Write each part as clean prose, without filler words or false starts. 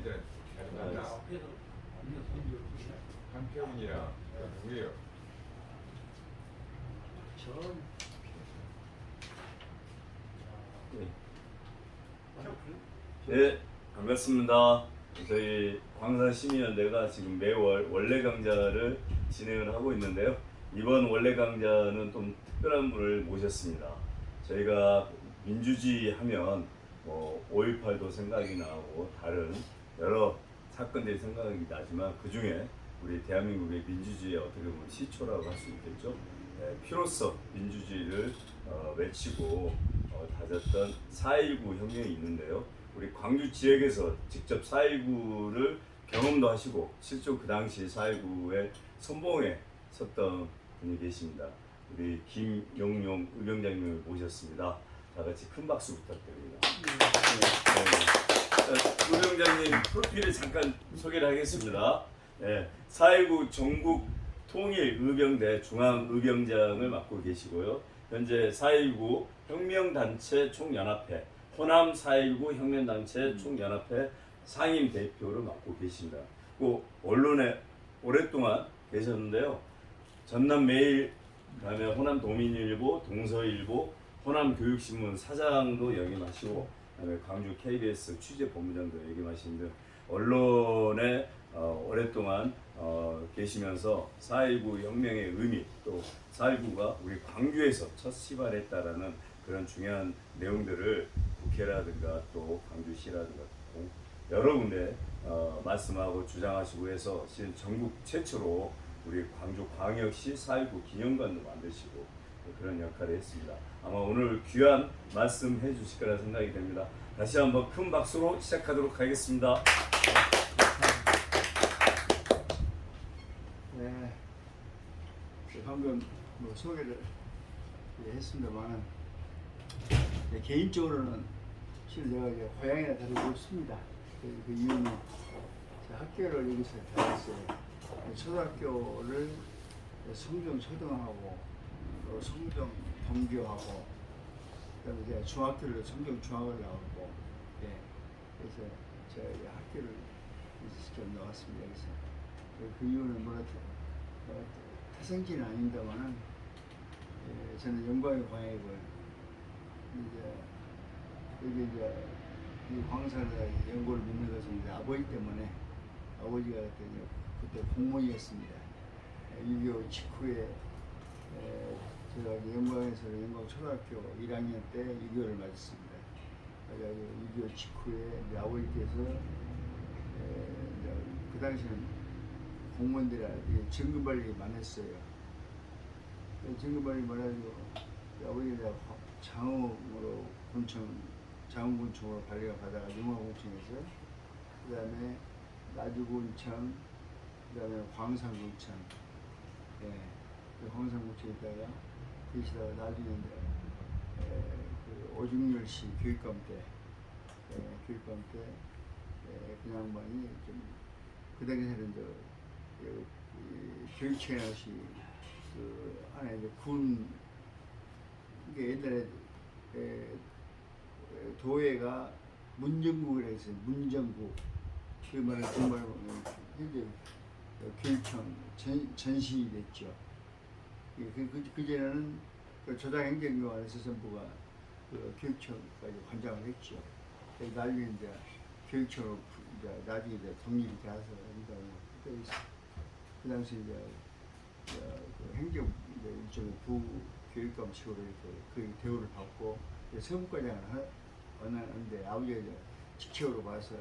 이제 한태훈이야. 누구예요? 네, 반갑습니다. 저희 광산시민연대가 지금 매월 원래 강좌를 진행을 하고 있는데요. 이번 원래 강좌는 좀 특별한 분을 모셨습니다. 저희가 민주주의 하면 5.18도 생각이 나고 다른 여러 사건들이 생각이 나지만 그 중에 우리 대한민국의 민주주의의 어떻게 보면 시초라고 할 수 있겠죠. 피로써 민주주의를 외치고 다졌던 4.19 혁명이 있는데요. 우리 광주 지역에서 직접 4.19를 경험도 하시고 실제 그 당시 4.19의 선봉에 섰던 분이 계십니다. 우리 김용용 의병장님을 모셨습니다. 다 같이 큰 박수 부탁드립니다. 네. 의병장님 프로필을 잠깐 소개를 하겠습니다. 네. 4.19 전국 통일 의병대 중앙의병장을 맡고 계시고요. 현재 4.19 혁명단체 총연합회, 호남 4.19 혁명단체 총연합회 상임 대표를 맡고 계십니다. 그 언론에 오랫동안 계셨는데요. 전남매일, 그다음에 호남도민일보, 동서일보, 호남교육신문 사장도 역임하시고, 그다음에 광주 KBS 취재본부장도 역임하신 등 언론에 오랫동안 계시면서 4.19 혁명의 의미, 또 4.19가 우리 광주에서 첫 시발했다라는 그런 중요한 내용들을 국회라든가 또 광주시라든가 여러 군데 말씀하고 주장하시고 해서 지금 전국 최초로 우리 광주 광역시 4.19 기념관도 만드시고 그런 역할을 했습니다. 아마 오늘 귀한 말씀 해주실 거라 생각이 됩니다. 다시 한번 큰 박수로 시작하도록 하겠습니다. 네, 방금 소개를 했습니다만 개인적으로는 실은 제가 이제 고향에 다니고 있습니다. 그 이유는 학교를 여기서 다녔어요. 초등학교를 성정 초등하고 성정 동교하고 그다음에 이제 중학교를 성정 중학을 나오고 그래서 제가 학교를 직접 나왔습니다. 여기서 그 이유는 뭐라 타성지는 아닙니다만은 저는 영광의 광역을 이제 여기 이제 이 광산에 연고를 믿는 것은 이제 아버지 때문에 아버지가 그때 공무원이었습니다. 6.25 직후에 제가 영광에서 영광 초등학교 1학년 때 6.25를 맞았습니다. 그래가지고 6.25 직후에 아버지께서 그 당시는 공무원들이 정근발이 많았어요. 정근발이 많아가지고 아버지가 장흥으로 장흥군청으로 발령을 받아가 용화군청에서 그 다음에 나주군청, 그 다음에 광산군청, 광산군청에 있다가 계시다가 나중에 그 오중렬씨 교육감 때 그 양반이 좀 그 당시에는 교육청에 없이 그 안에 이제 이게 옛날에 도회가 문정국이라 했어요. 문정국. 그 말을 정말 현재 교육청 전신이 됐죠. 그전에는 그 조장행정관 해서선부가 그 교육청까지 관장을 했죠. 나중에 이제 교육청으로 이제 나중에 이제 독립이 돼서 그 당시 이제 그 행정 일종의 부교육감식으로 이렇게 그 대우를 받고 서부과장을 하는데 아버지가 이제 직책으로 봐서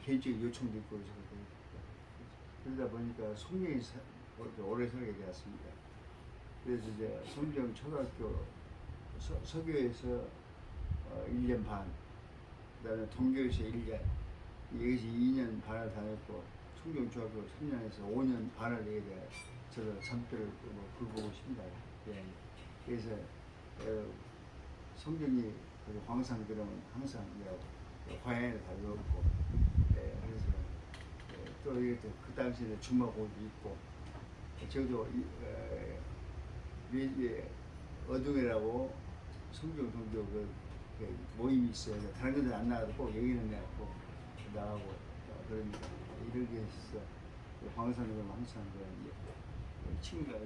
개인적인 요청도 있고 그러다 보니까 송정이 오래 살게 되었습니다. 그래서 이제 송정 초등학교 서교에서 1년 반, 그다음에 동교에서 1년, 여기서 2년 반을 다녔고 송정중학교 3년에서 5년 반을 내게 돼 저도 참배를 굴보고 싶습니다. 그래서 성경이 광산 그러면 항상 화양에 다 외웠고 그래서 또 이렇게 그 당시에 중마고도 있고 저도 어둥이라고 성경 동교 그 그 모임이 있어요. 다른 데는 안 나가도 꼭 여기는 내가 꼭 나가고 그러니까 이렇게 해서 광산으로 항상 친구가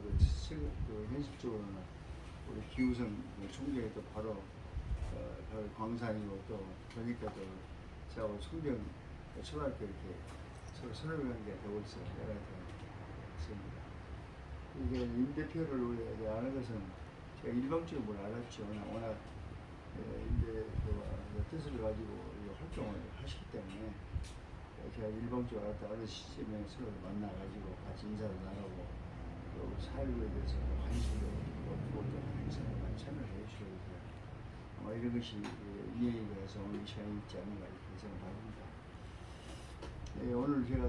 현실적으로는 우리 기우성 총재도 바로 광산이고 또 그러니까 또 저하고 성경 초등학교 이렇게 서로 선후관계가 되고 있어요. 여러 가지 있습니다. 이게 임 대표를 우리가 아는 것은 제가 일방적으로 뭘 알았죠. 워낙 임 대표가 뜻을 가지고 활동을 하시기 때문에 제가 일방적으로 알았다 어느 시점에 서로 만나가지고 같이 인사도 나누고 또 사회에 대해서 관심도 갖고 또 행사에 많이 참여를 해주시고 있어요. 아마 이런 것이 이해가 해서 오늘 이 시간이 있지 않는가 이렇게 생각합니다. 네, 오늘 제가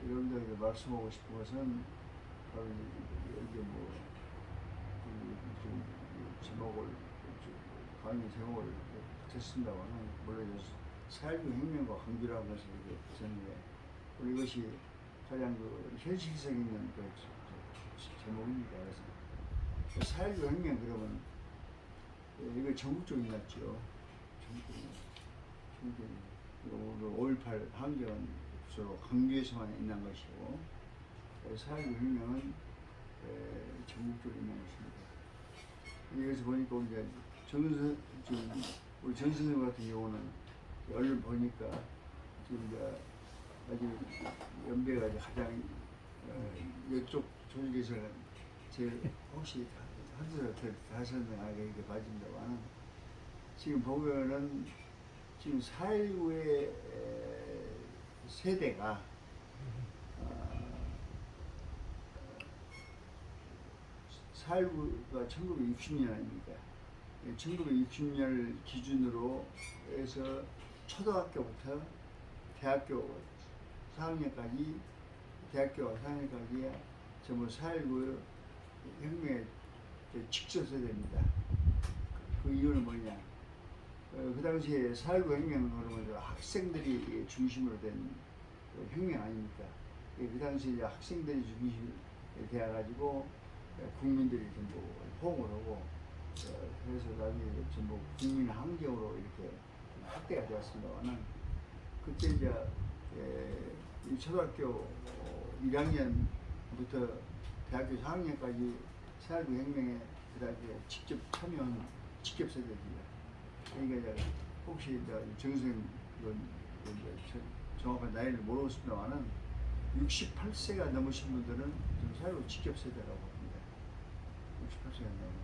여러분들에게 말씀하고 싶은 것은 바로 이게 좀 제목을 강의 제목을 붙였습니다만은 물론 4.19 혁명과 강규라는 것을 이렇게 붙였는데 우리 이것이 가장 현실성 있는 제목입니다. 그래서 4.19 혁명 그러면 이거 전국적으로 일어났죠. 전국적으로 5.18 항쟁은 주로 강규에서만 일어난 것이고 4.19 혁명은 전국적으로 일어난 것입니다. 여기서 보니까 우리 정 선생 같은 경우는 얼른 보니까 지금 아주 연배가 가장 이쪽 조직에서는 제일 혹시 한두살 더 하셨나 이렇게 봐준다고는 지금 보면은 지금 4.19의 세대가 4.19가 1960년 아닙니까? 1960년을 기준으로 해서 초등학교부터 대학교 4학년까지 대학교 4학년까지 전부 4.19 혁명의 직접 세대입니다. 그 이유는 뭐냐? 그 당시에 4.19 혁명은 그러면 학생들이 중심으로 된 혁명 아닙니까? 그 당시에 학생들이 중심이 되어가지고 국민들이 전부 호응을 하고 그래서 나중에 전부 국민 항쟁으로 이렇게 확대가 되었습니다만은 그때 이제 이 초등학교 1학년부터 대학교 4학년까지 4.19 혁명에 그다음에 직접 참여한 직접 세대입니다. 그러니까 이제 혹시 이제 정선생 정확한 나이를 모르겠습니다만은 68세가 넘으신 분들은 4.19 직접 세대라고 합니다. 68세가 넘어.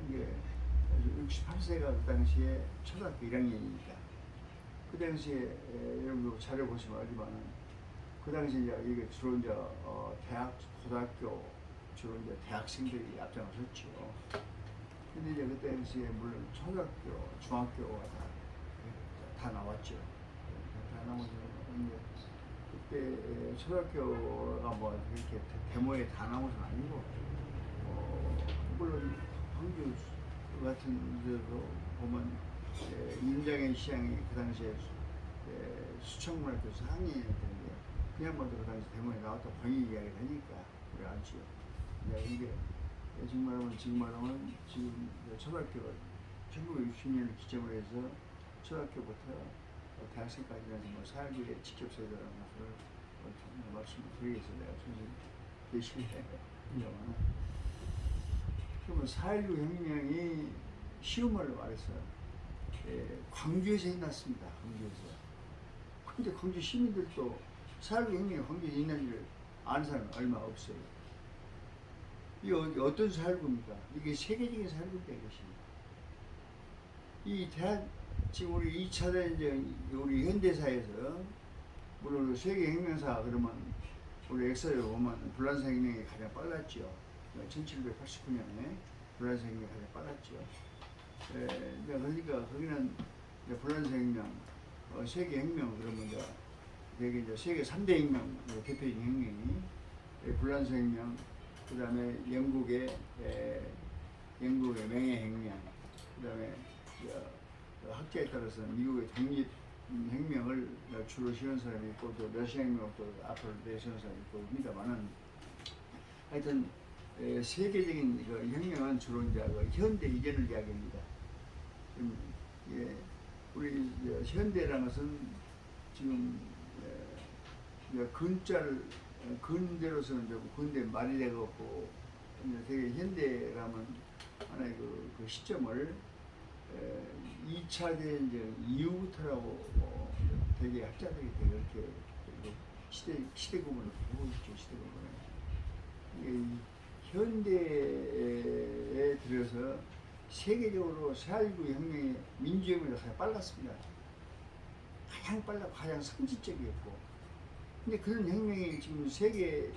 이게 68세가 그 당시에 초등학교 1학년이니까 그 당시에 여러분도 자료 보시면 알지만은 그 당시에 이게 주로 이제 대학, 고등학교 주로 이제 대학생들이 앞장을 섰죠. 근데 이제 그 당시에 물론 초등학교, 중학교가 다 나왔죠. 다 나오면서 이제 그때 초등학교가 뭐 이렇게 데모에 다 나온 것은 아니고 물론 광주 같은 데도 보면 윤장현 시장이 그 당시에 수청문회 교수 항의했는데 그냥 먼저 그 당시 대모에 나왔다 본인 이야기를 하니까 우리 알죠. 이게 정말하면 지금 초등학교가 1960년을 기점으로 해서 초등학교부터 대학생까지는 뭐 4.19의 직접 세대라는 것을 말씀드리겠습니다. 내가 선생님 열심히 해요. 그러면 4.19 혁명이 쉬운 말로 말해서 광주에서 일어났습니다. 광주에서. 근데 광주 시민들도 4.19 혁명이 광주에 있는지를 아는 사람은 얼마 없어요. 이게 어떤 4.19입니까? 이게 세계적인 4.19입니다. 이것이. 지금 우리 2차 대전 우리 현대사에서 물론 세계 혁명사 그러면 우리 엑셀을 보면 불란서 혁명이 가장 빨랐죠. 1789년에 불란서 혁명이 가장 빨랐죠. 그러니까 거기는 불란서 혁명, 세계 혁명 그러면 이제 세계 3대 혁명 대표적인 혁명이 불란서 혁명, 그 다음에 영국의 명예 혁명, 그 다음에 학자에 따라서는 미국의 독립 혁명을 주로 실현 사람이 있고 또 러시아 혁명을 또 앞으로 내세운 사람이 있고 입니다만은 하여튼 세계적인 그 혁명은 주로 이제 현대 이전을 이야기합니다. 예, 우리 현대라는 것은 지금 근자를 근대로서는 되고 근대 말이 되고 되게 현대라면 하나의 그 시점을 2차 대전쟁 이후부터라고 되게 학자들이 되게 이렇게 시대 구분을 보고 있죠. 시대 구분을. 현대에 들어서 세계적으로 4.19 혁명의 민주혁명이 가장 빨랐습니다. 가장 빨라 가장 선진적이었고, 근데 그런 혁명이 지금 세계에서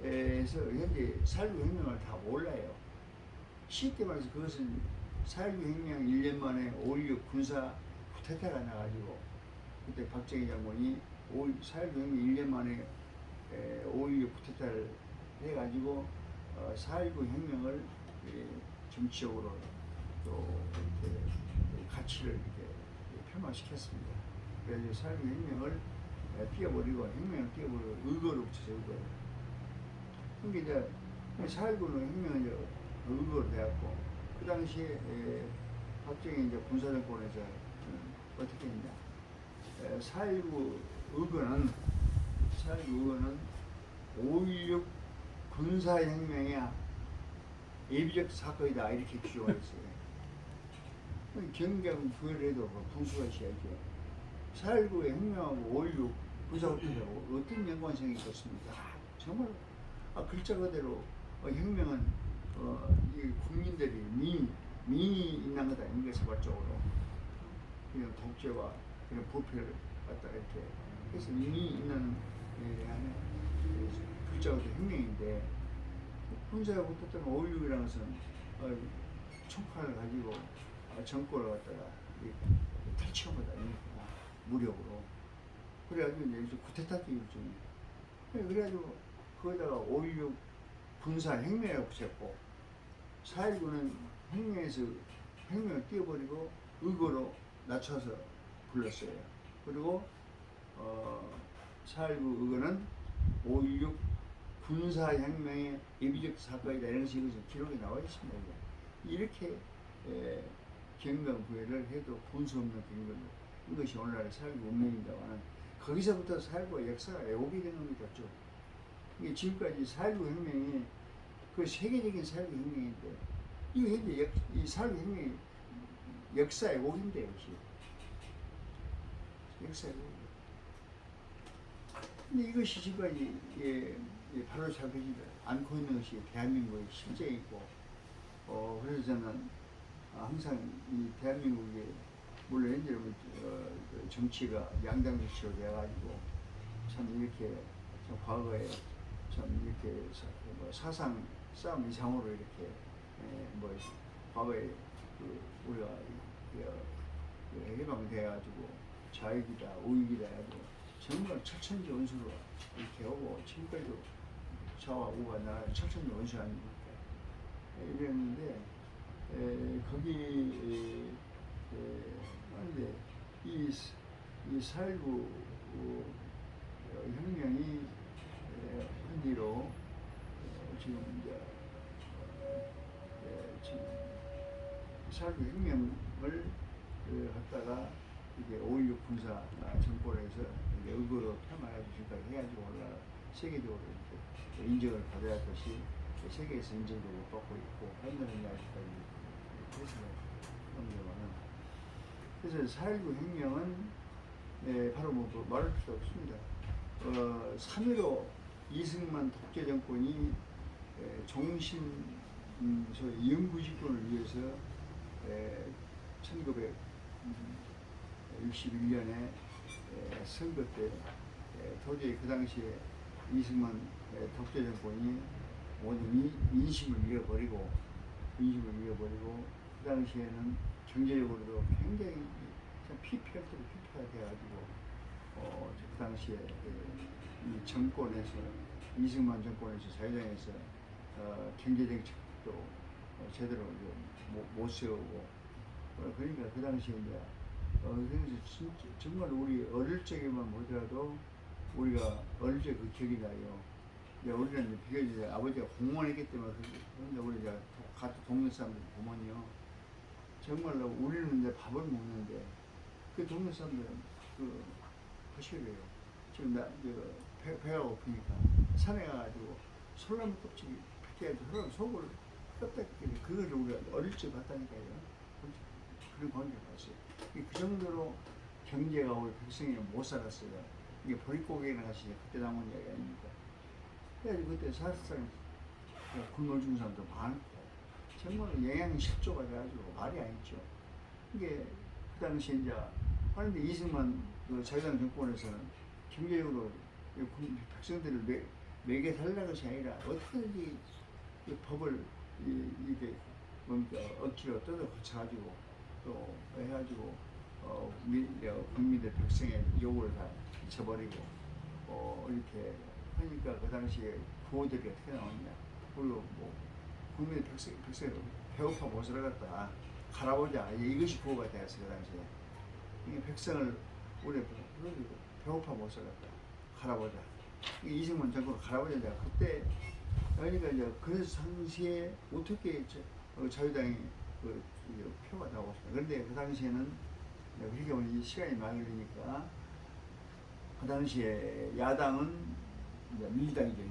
현재 4.19 혁명을 다 몰라요. 쉽게 말해서 그것은 4.19 혁명 1년 만에 5.16 군사 쿠데타가 나가지고, 그때 박정희 장군이 4.19 혁명 1년 만에 5.16 쿠데타를 해가지고 4.19 혁명을 정치적으로 또 이렇게 가치를 이렇게 폄하시켰습니다. 그래서 4.19 혁명을 띄워버리고 혁명을 띄워버리고 의거로 붙여서 의거로. 그러니까 이제 4.19는 혁명은 이제 의거로 돼갖고 그 당시에 박정희 이제 군사정권에서 어떻게 했냐? 4.19 의거는 5.16 군사혁명의 예비적 사건이다 이렇게 규정을 했어요. 경경 부여를 해도 분수가 있어야죠. 4.19의 혁명하고 5.16 군사훈련하고 어떤 연관성이 있었습니까? 정말 글자 그대로 혁명은 이 국민들이 민이 있는 거다. 인간사발적으로 그냥 독재와 그냥 부패를 갖다 이렇게 해서 민이 있는 글자 그대로 혁명인데 군사가 붙었던 5.16이라는 것은 총칼을 가지고 정권을 갖다가 탈취한 거다. 무력으로. 그래가지고 이제 쿠데타 일종이. 그래가지고 거기다가 5.16 군사혁명이라고 붙였고 4.19는 혁명에서 혁명을 띄워버리고 의거로 낮춰서 불렀어요. 그리고 4.19 의거는 5.16 군사혁명의 예비적 사건이다 이런 식으로 기록이 나와 있습니다. 이렇게 경명부여를 해도 분수 없는 경명 이것이 오늘날의 4.19 운명입니다만 거기서부터 4.19 역사가 왜곡이 되는 겁니다. 이게 지금까지 4.19 혁명이 그 세계적인 4.19 혁명인데 이거 현재 이 4.19 혁명이 역사 왜곡인데 역시 역사 왜곡. 근데 이것이 지금까지 바로 잡히지 않고 있는 것이 대한민국의 실제이고 그래서 저는 항상 이 대한민국의 물론 현재 정치가 양당 정치로 돼가지고 참 이렇게 참 과거에 참 이렇게 사상 싸움 이상으로 이렇게 과거에 우리가 해방돼가지고 좌익이다 우익이다 해도 정말 철천지 원수로 이렇게 오고 지금까지도 좌와 우가 나 철천지 원수 아닙니까? 이랬는데 거기 그런데 이 4.19 혁명이 한 뒤로 지금 이제 지금 4.19 혁명을 갖다가 이게 5.16 군사 정권에서 의거로 폄하해서 지금까지 해가지고 올라 세계적으로 이렇게 인정을 받아야 할 것이 세계에서 인정도 못 받고 있고 한나라는 아직까지 해석을 합니다만은 그래서 4.19 혁명은 바로 말할 필요 없습니다. 3.15 이승만 독재 정권이 종신 소위 이응구집권을 위해서 1961년에 선거 때 도저히 그 당시에 이승만 독재 정권이 모든 민심을 잃어버리고 그 당시에는 경제적으로도 굉장히 피폐할 대로 피폐가 돼가지고 그 당시에 이 정권에서 이승만 정권에서 자유당에서 경제정책도 제대로 못 세우고 그러니까 그 당시에 이제 진짜 정말 우리 어릴 적에만 보더라도 우리가 어릴 적 그 기억이 나요. 우리는 비교적 아버지가 공무원했기 때문에 그런데 우리 같은 동네 사람들 보면요 정말로 우리는 이제 밥을 먹는데 그 동네 사람들은 그 거시기해요. 지금 배가 고프니까 산에 가가지고 솔나무 껍질이 벗겨가지고 그런 속을 껍데기 그걸 우리가 어릴 적 봤다니까요. 그런 관계를 봤어요. 그 정도로 경제가 우리 백성이 못 살았어요. 이게 보릿고개나 같이 그때 나온 이야기 아닙니까? 그래가지고 그때 사실상 굶어 죽은 사람도 많고 정말 영양이 실조가 돼가지고 말이 아니죠. 이게 그 당시에 이제 그런데 이승만 그 자유당 정권에서는 경제적으로 백성들을 매개 살라는 것이 아니라 어떻게든지 이 법을 이게 뭡니까 억지로 뜯어 고쳐가지고 또 해가지고 국민들 백성의 요구를 다 잊혀버리고 이렇게 하니까 그 당시에 구호들이 어떻게 나오냐. 그리고 뭐 국민의 백성이 배고파 못 살아갔다 갈아보자 이것이 구호가 되었어요. 그 당시에 이게 백성을 우리 배고파 못 살았다 갈아보자. 이승만 정권으로 갈아보자. 그때 그러니까 이제 그래서 당시에 어떻게 자유당이 그 표가 나오고 있습니다. 그런데 그 당시에는 그렇게 보니 시간이 많이 걸리니까 그 당시에 야당은 이제 민주당이죠.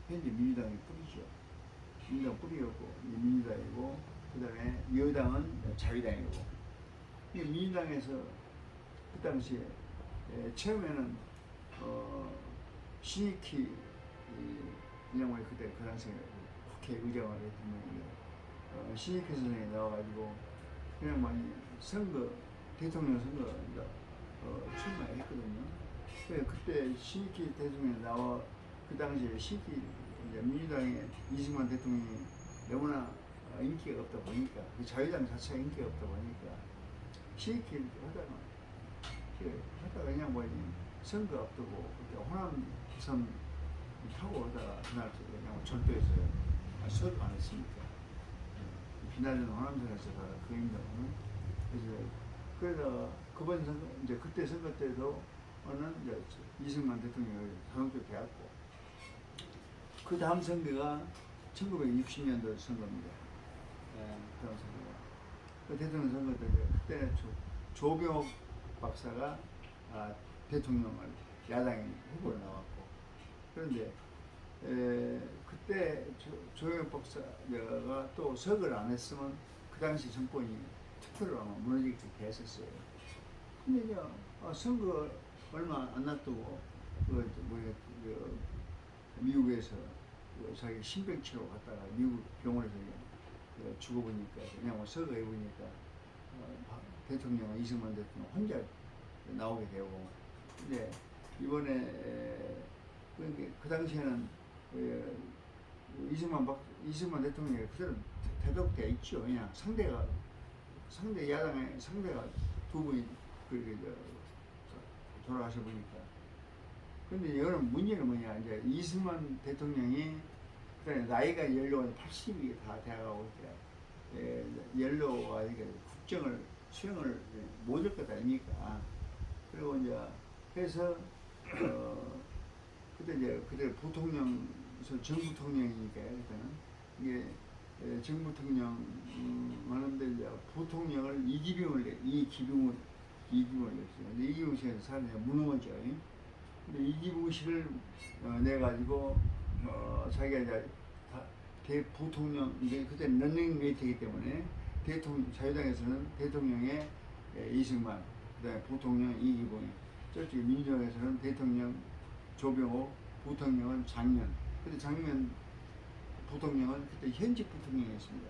현재 민주당이 뿌리죠. 민주당 뿌리였고 민주당이고 그다음에 여당은 자유당이고 민주당에서 그 당시에 처음에는 신익희 인양원이 그때 그 당시에 국회 의장을 했던 신익희 선생이 나와가지고 그냥 많이 선거 대통령 선거 출마했거든요. 그때 신익희 대통령이 나와 그 당시에 신익희 민주당의 이승만 대통령이 너무나 인기가 없다 보니까 그 자유당 자체가 인기가 없다 보니까 신익희를 하다가 그냥 뭐니 선거 앞두고 그때 호남선 타고 오다가 그날 그냥 절도했어요. 수업 안 했으니까 비나는 호남선에서 그 인도는 그래서 그번 선거 이제 그때 선거 때도 이제 이승만 대통령이 자동적으로 되었고 그 다음 선거가 1960년도 선거입니다. 그 다음 선거가 그 대통령 선거 때 그때는 조병옥 박사가 대통령을 야당의 후보로 나왔고 그런데 그때 조병옥 박사가 또 석을 안 했으면 그 당시 정권이 투표를 아마 무너지게 했었어요. 근데 이제 선거 얼마 안 놔두고 미국에서 자기 신병치료 갔다가 미국 병원에서 죽어보니까 그냥 서거해 보니까 대통령 이승만 대통령 혼자 나오게 되고 근데 이번에 그 당시에는 이승만 대통령이 그대로 대독돼 있죠. 그냥 상대 야당의 상대가 두 분이 돌아가셔 보니까. 근데 여러분 문제는 뭐냐 이제 이승만 대통령이 그다음에 나이가 연로가 80이 다 돼가고 있대. 연로가 이게 국정을 수행을 못 할 것 아닙니까? 그리고 이제 해서 그때 이제 부통령 정부통령이니까 그때는 이게 정부통령 하는데 이제 부통령을 이기병을 냈어요. 근데 이기병 씨가 사람이 무능하죠. 근데 이기병 씨를 내 가지고 자기가 이제 대부통령 이제 그때 런닝메이트이기 때문에 대통령 자유당에서는 대통령의 이승만, 그다음에 부통령 이기봉이, 저쪽 민주당에서는 대통령 조병옥, 부통령은 장면. 근데 장면 부통령은 그때 현직 부통령이었습니다.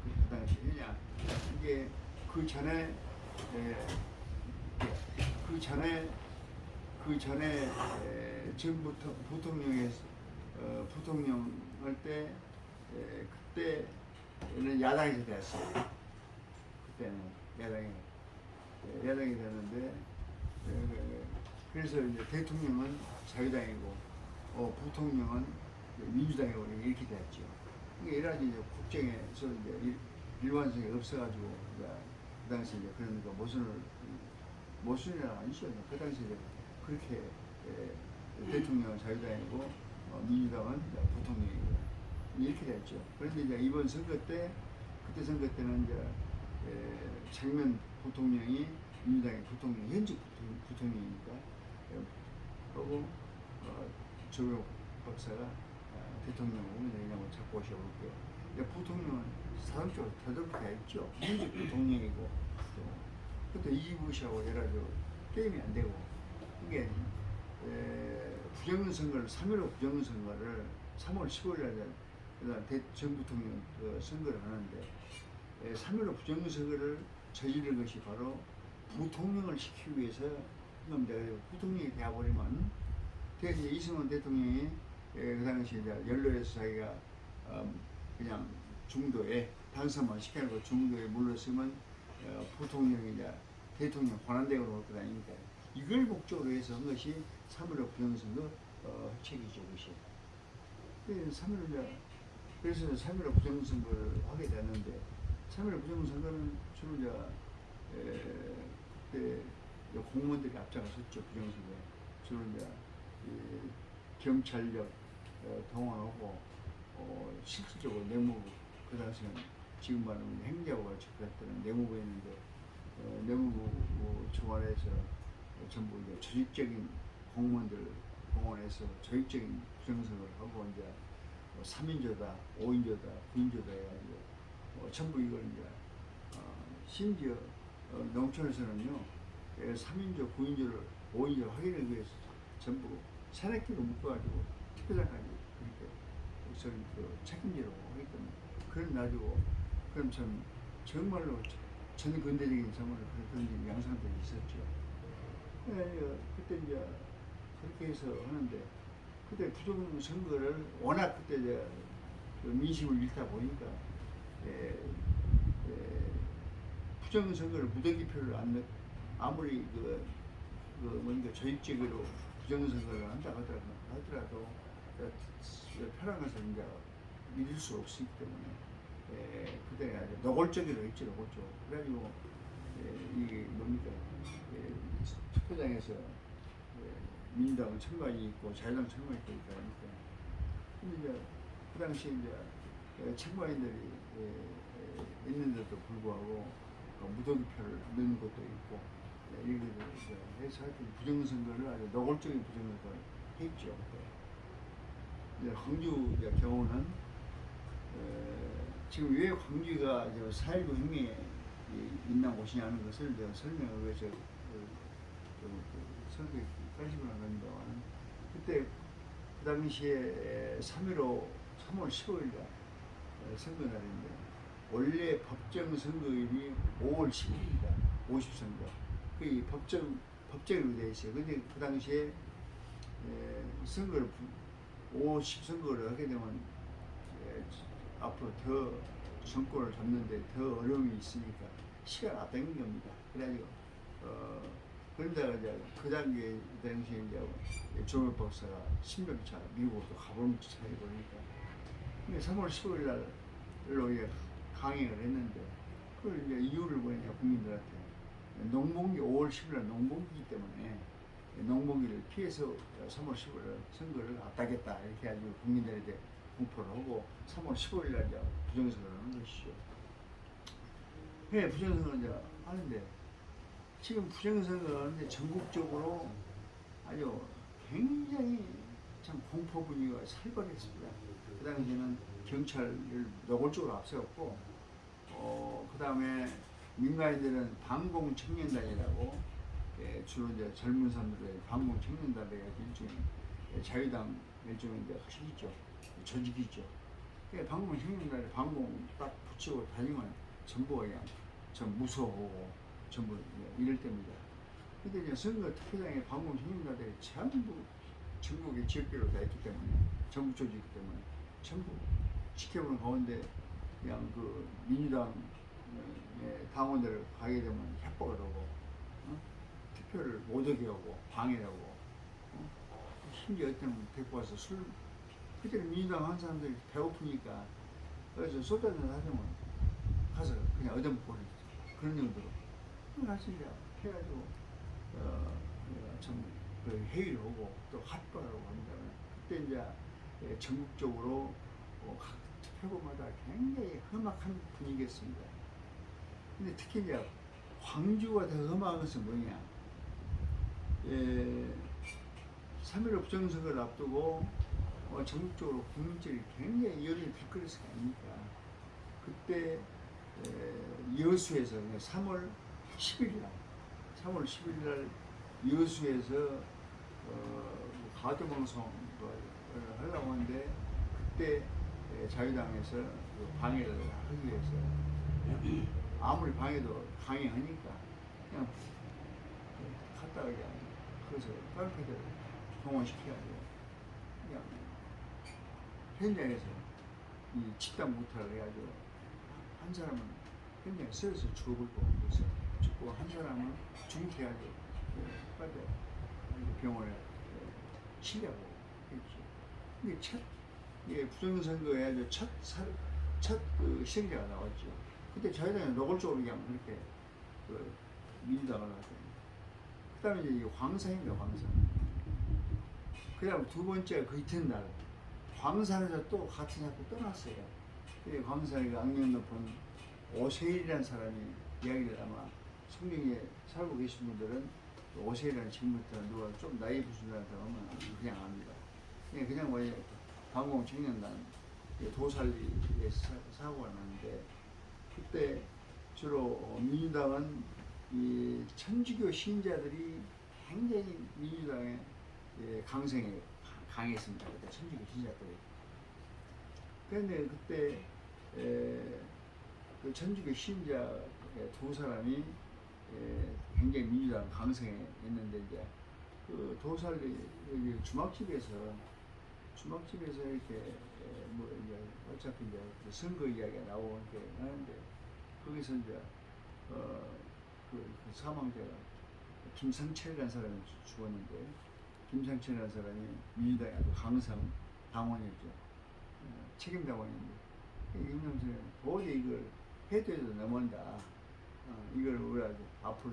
그 당시 왜냐 이게 그 전에 전 부통령 할 때 그때는 야당에서 됐어요. 그때는 야당이 됐는데 그래서 이제 대통령은 자유당이고 부통령은 민주당이고 이렇게 됐죠. 이게 이제 국정에서 이제 일관성이 없어가지고 그 당시 이제 그러니까 모순이라 아니죠. 그 당시 이제 그렇게 대통령은 자유당이고 민주당은 부통령이고 이렇게 됐죠. 그런데 이제 이번 선거 때 그때 선거 때는 이제 장면 부통령이 민주당의 부통령, 현직 부통령이니까 하고 조국 박사가 대통령 후보자라고 자꾸 오셔볼게요. 부통령은 사람적으로 더럽게 있죠. 현직 부통령이고 그때 이기부시하고 해가지고 게임이 안 되고 이게 부정선거를 3.15 부정선거를 3월 15일날 전 부통령 선거를 하는데 3.15 부정선거를 저지른 것이 바로 부통령을 시키기 위해서 겁니다. 부통령이 되어버리면 이승만 대통령이 그 당시 이제 연로에서 자기가 그냥 중도에 당선만 시켜놓고 중도에 물러서면 부통령이 이제 대통령 권한대행으로 올 거 아닙니까? 이걸 목적으로 해서 한 것이 3.15 부정선거 책이죠, 그것이. 그래서 3.15 부정선거를 하게 됐는데 3.15 부정선거는 주로 이제 그때 공무원들이 앞장섰죠, 부정선거에. 주로 이제 경찰력 동원하고 실질적으로 내무부, 그 당시에는 지금 말하면 행자부가 접근했던 내무부였는데 내무부 청와대에서 전부 이제 조직적인 공무원들 동원해서 조직적인 부정선거를 하고 이제 3인조다, 5인조다, 9인조다 해가지고 전부 이걸 이제 심지어 농촌에서는요 3인조, 9인조를 5인조를 확인하기 위해서 전부 산악기로 묶어가지고 특별장까지 그렇게 저희 책임지라고 하기 때문에 그런 놔두고 그럼 참 정말로 전 근대적인 정말로 그런 양상들이 있었죠. 그때 이제 그렇게 해서 하는데 그때 부정선거를 워낙 그때 이제 민심을 읽다 보니까 부정선거를 무더기표를 안 넣, 아무리 뭔가 조직적으로 부정선거를 한다 하더라도 편한 것을 이제 믿을 수 없기 때문에 그때 아주 노골적으로 했죠, 노골적. 그래가지고 이게 뭡니까 투표장에서 민주당은 천막이 있고 자유당 천막이 있고 그러니까 근데 이제 그 당시에 이제 천막인들이 있는데도 불구하고 무더기표를 넣는 것도 있고 이렇게 해서 하여튼 부정선거를 아주 노골적인 부정선거를 했죠. 이제 광주 경우는 지금 왜 광주가 4.19 혁명에 있는 곳이냐는 것을 설명을 위해서 설명에 빠지고 나갑니다만 그때 그 당시에 3.15 3월 15일날 선거날인데 원래 법정 선거일이 5월 10일입니다. 50선거. 그 법정으로 되어 있어요. 근데 그 당시에 선거를 50선거를 하게 되면 앞으로 더 정권을 잡는데 더 어려움이 있으니까 시간 앞당긴 겁니다. 그래가지고 그런다가 이제 그 당시에 이제 조국 박사가 10년차 미국으로 가보는 차이 보니까 근데 3월 15일 날로 이제 강행을 했는데 그걸 이제 이유를 뭐냐 국민들한테 농번기 5월 10일 날 농번기이기 때문에 농번기를 피해서 3월 15일 날 선거를 앞당겼다 이렇게 해가지고 국민들에게 공포를 하고 3월 15일 날 이제 부정선거를 하는 것이죠. 네, 부정선거를 이제 하는데 지금 부정선거는 전국적으로 아주 굉장히 참 공포 분위기가 살벌했습니다. 그 당시에는 경찰을 노골적으로 앞세웠고, 그 다음에 민간인들은 반공 청년단이라고 주로 이제 젊은 사람들의 반공 청년단에 일종의 자유당 일종의 이제 핵이죠, 조직이죠. 반공 청년단에 반공 딱 붙이고 다니면 전부 그냥 전 무서워하고 전부 이럴 때입니다. 근데 이제 선거 투표장에 반공 청년단들이 전부 전국의 지역별로 다 있기 때문에 전국 조직이기 때문에 전부 지켜보는 가운데 그냥 그 민주당 당원들을 가게 되면 협박을 하고 투표를 못하게 하고 방해를 하고 심지어 어떤 데리고 와서 그때는 민주당 한 사람들이 배고프니까 그래서 소주한잔 사주면 가서 그냥 얻어먹고 그런 정도로 같이 이제 해가지고 참 그 회의를 하고 또 합박을 하고 합니다. 그때 이제 전국적으로 각 태고마다 굉장히 험악한 분위기였습니다. 근데 특히 이제 광주가 더 험한 것은 뭐냐? 3.15 부정선거를 앞두고 전국적으로 국민적인 굉장히 여론이 들끓었을 거 아닙니까? 그때 여수에서 3월 10일 날 여수에서 가도방송을 하려고 하는데 그때 자유당에서 방해를 하기 위해서 아무리 방해도 강행하니까 그냥 갔다가 그냥 그래서 깡패들 동원시켜가지고 그냥 현장에서 이 집단 무탈을 해가지고 한 사람은 현장에 쓰여서 죽어버리고 그래서 죽고 한 사람은 중퇴해가지고 빨리 병원에 치려고 했죠. 이게 첫 부정선거에 아주 첫 시행자가 나왔죠. 그때 자유당이 노골적으로 그냥 그렇게 민주당을 하더니 그 다음에 이제 광산입니다. 광산. 그 다음 두 번째 그 이튿날 광산에서 또 같은 사건 떠났어요. 광산에 악명 높은 오세일이라는 사람이 이야기를 아마 성경에 살고 계신 분들은 오세일이라는 지금부터 누가 좀 나이 부수들한테 하면 그냥 압니다. 그냥 뭐냐 방공 청년단 도살리에 사고가 났는데 그때 주로 민주당은 이 천주교 신자들이 굉장히 민주당의 강성에 강했습니다. 그때 천주교 신자들이. 그런데 그때 그 천주교 신자 두 사람이 굉장히 민주당 강성에 있는데 이제 그 도살리 주막집에서 이렇게 뭐 이제 어차피 이제 선거 이야기가 나오게 하는데 거기서 이제 그 사망자가 김상철이라는 사람이 죽었는데 김상철이라는 사람이 민주당의 아주 강성 당원이었죠. 책임 당원인데 임명수는 도저히 이걸 해도 넘어간다. 이걸 우리가 앞으로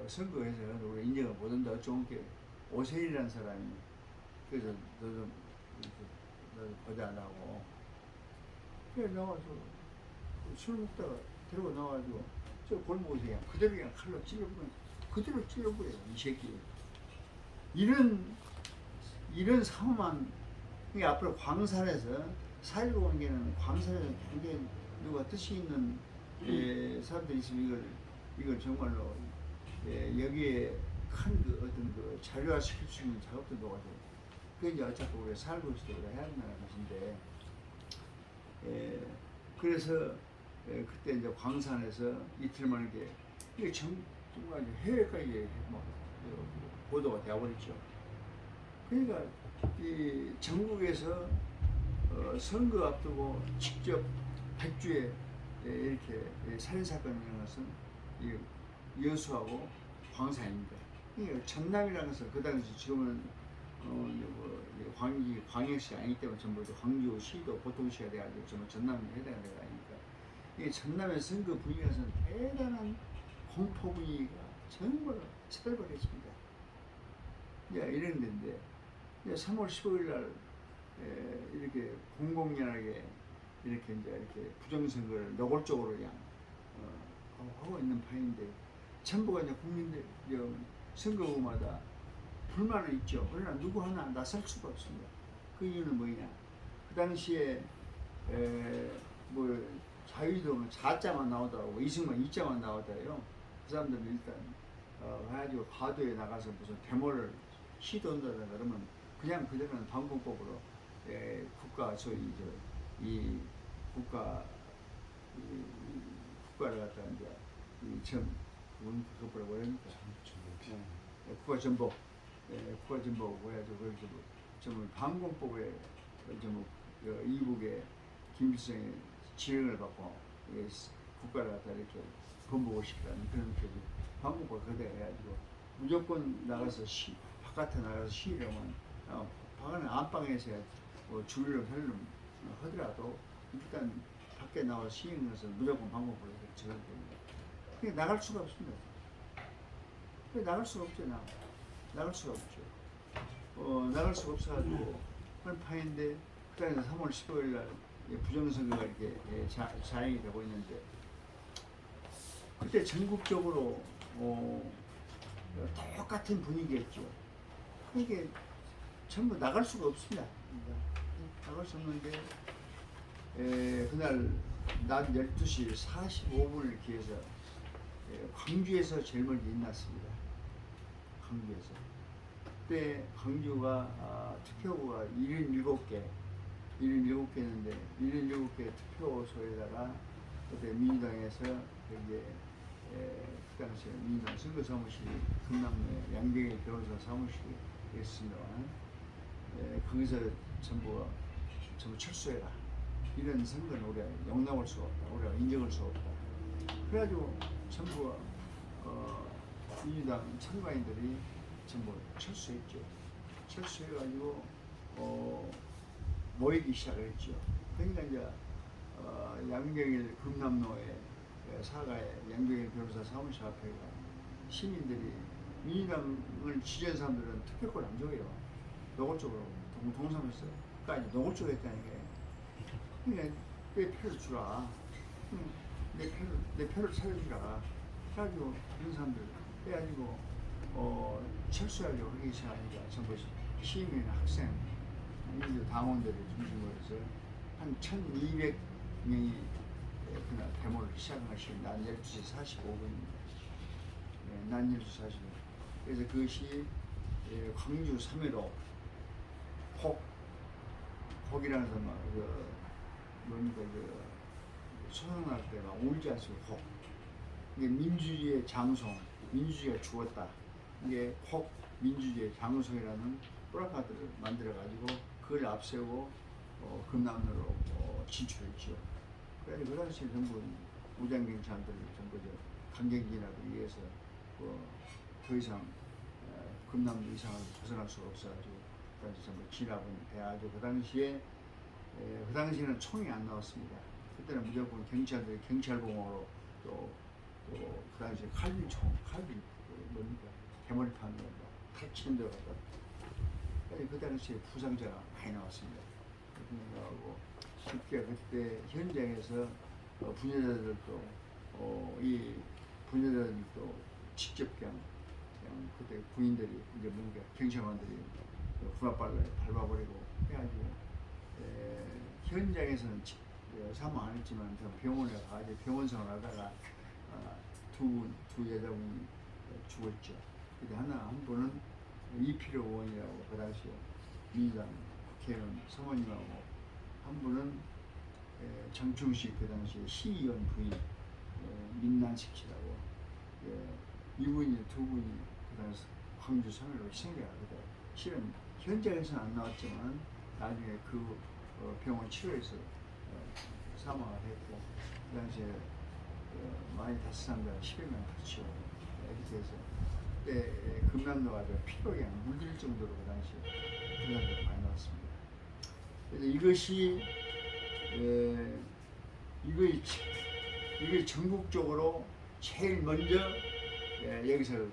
선거에서 우리가 인정을 못한다. 어쩌면 오세일이라는 사람이 그래서 너도 보자 안 하고 그래 나와서 술 먹다가 데리고 나와가지고 저 골목에서 그냥 그대로 그냥 칼로 찔러버려요 이 새끼. 이런 사험한 이게 앞으로 광산에서 4.19 관계는 광산에서 굉장히 누가 뜻이 있는 사람들이 있으면 이걸 정말로 여기에 큰 그 어떤 그 자료화시킬 수 있는 작업도 도와줘요. 그게 이제 어차피 우리가 살고 있어도 우리가 해야 된다는 것인데, 그래서 그때 이제 광산에서 이틀 만에 이게 정말 해외까지 뭐 보도가 되어버렸죠. 그러니까 이 전국에서 선거 앞두고 직접 백주에 이렇게 살인 사건이 일어난 것은 이 여수하고 광산입니다. 이게 전남이라는 것은 그 당시 지금은 광역시 아니기 때문에 전부 광주시도 보통시가 돼가지고 전부 전남에 해당되는 거 아닙니까? 이 전남의 선거 분위기에서는 대단한 공포 분위기가 정말 차별화했습니다. 이런 데인데 3월 15일 날 이렇게 공공연하게 이렇게 부정선거를 노골적으로 그냥 하고 있는 판인데 전부가 이제 국민들 선거 후마다 불만은 있죠. 그러나 누구 하나 나설 수가 없습니다. 그 이유는 뭐냐? 그 당시에 뭐 자유당은 4자만 나오더라고. 이승만 2자만 나오더라고요. 그 사람들은 일단 해가지고 가도에 나가서 무슨 데모를 시도한다든가 그러면 그냥 그들은 방법법으로 국가 소위 이 국가를 갖다가 이제 그걸 뭐라 합니까? 국가전복 해가지고 그래서 좀 방공법에 좀 이북의 김일성의 지령을 받고 국가를 갖다 이렇게 번복을 시키라는 그런 방공법 그대로 해가지고 무조건 나가서 바깥에 나가서 시위하면 방안에 안방에서 줄을 하더라도 일단 밖에 나와서 시위하는 것은 무조건 방공법으로 적용됩니다. 그게 나갈 수가 없습니다. 나갈 수가 없죠. 나갈 수가 없죠. 나갈 수가 없어가지고 하는 판인데 그 다음에 3월 15일 날 부정선거가 이렇게 자행이 되고 있는데 그때 전국적으로 똑같은 분위기였죠. 이게 전부 나갈 수가 없습니다. 나갈 수 없는데 그날 낮 12시 45분을 기해서 광주에서 제일 먼저 일어났습니다. 광주에서. 그때 광주가 투표구가 77개였는데 77개 투표소에다가 그때 민주당에서 이제 그 당시에 민주당 선거사무실이 금남로에 양경의 변호사 사무실이 있습니다만 거기서 전부 철수해라. 이런 선거는 우리가 용납할 수가 없다. 우리가 인정할 수가 없다. 그래가지고 전부 민주당 참가인들이 전부 철수했죠. 철수해가지고 모이기 시작했죠. 그러니까 이제 양경일 금남로에 사가에 양경일 변호사 사무실 앞에가 시민들이 민주당을 지지한 사람들은 투표권 안 줘요. 노골적으로 동사무소까지 노골적으로 했다는 게 그러니까 내 표를 주라. 내 표를 차려주라. 그래가지고 그런 사람들 해가지고 철수하려고 하기 시작하니까 전부 시민, 학생, 민주 당원들을 중심으로 해서 한 1200명이 그날 데모를 시작한 것이 낮 12시 45분입니다. 낮 12시 45분. 그래서 그것이 광주 3회로 혹이라는 사람 뭡니까 소상할 때 막 울지 않습니까? 이게 민주주의의 장성, 민주주의가 죽었다. 이게 혹 민주주의의 장성이라는 플래카드를 만들어 가지고 그걸 앞세우고 금남로로 진출했죠. 그래서 그 당시에 전부 무장경찰들이 전부 강경진하고 위해서 더 이상 금남로 이상을 벗어날 수가 없어가지고 그 당시 전부 진압은 해가지고 그 당시에는 총이 안 나왔습니다. 그때는 무조건 경찰들이 경찰봉으로 또그 당시에 칼빈총, 뭡니까 대머리판 탁 치는 데가 그 당시에 부상자가 많이 나왔습니다. 그러고 그때 현장에서 분여자들도 이 분여자들도 직접 그냥 그때 군인들이 이제 뭔가 경찰관들이 군합발로 밟아버리고 해가지고 현장에서는 사망 안 했지만 병원에 가서 병원 생활하다가 두 여자분이 죽었죠. 근데 한 분은 이필호 의원이라고 그 당시에 민주당 국회의원 사모님하고 한 분은 정충식 그 당시에 시의원 부인 민난식 씨라고 이분이 두 분이 그 당시 광주 선으로 희생되거든. 실은 현장에서는 안 나왔지만 나중에 그 병원 치료에서 사망을 했고 그 당시에 많이 다친 사람들 10여 명 다치고 이렇게 해서 그때 금남로가 피로 그냥 물들 정도로 그 당시에 그런 사람들이 많이 나왔습니다. 그래서 이것이 전국적으로 제일 먼저 여기서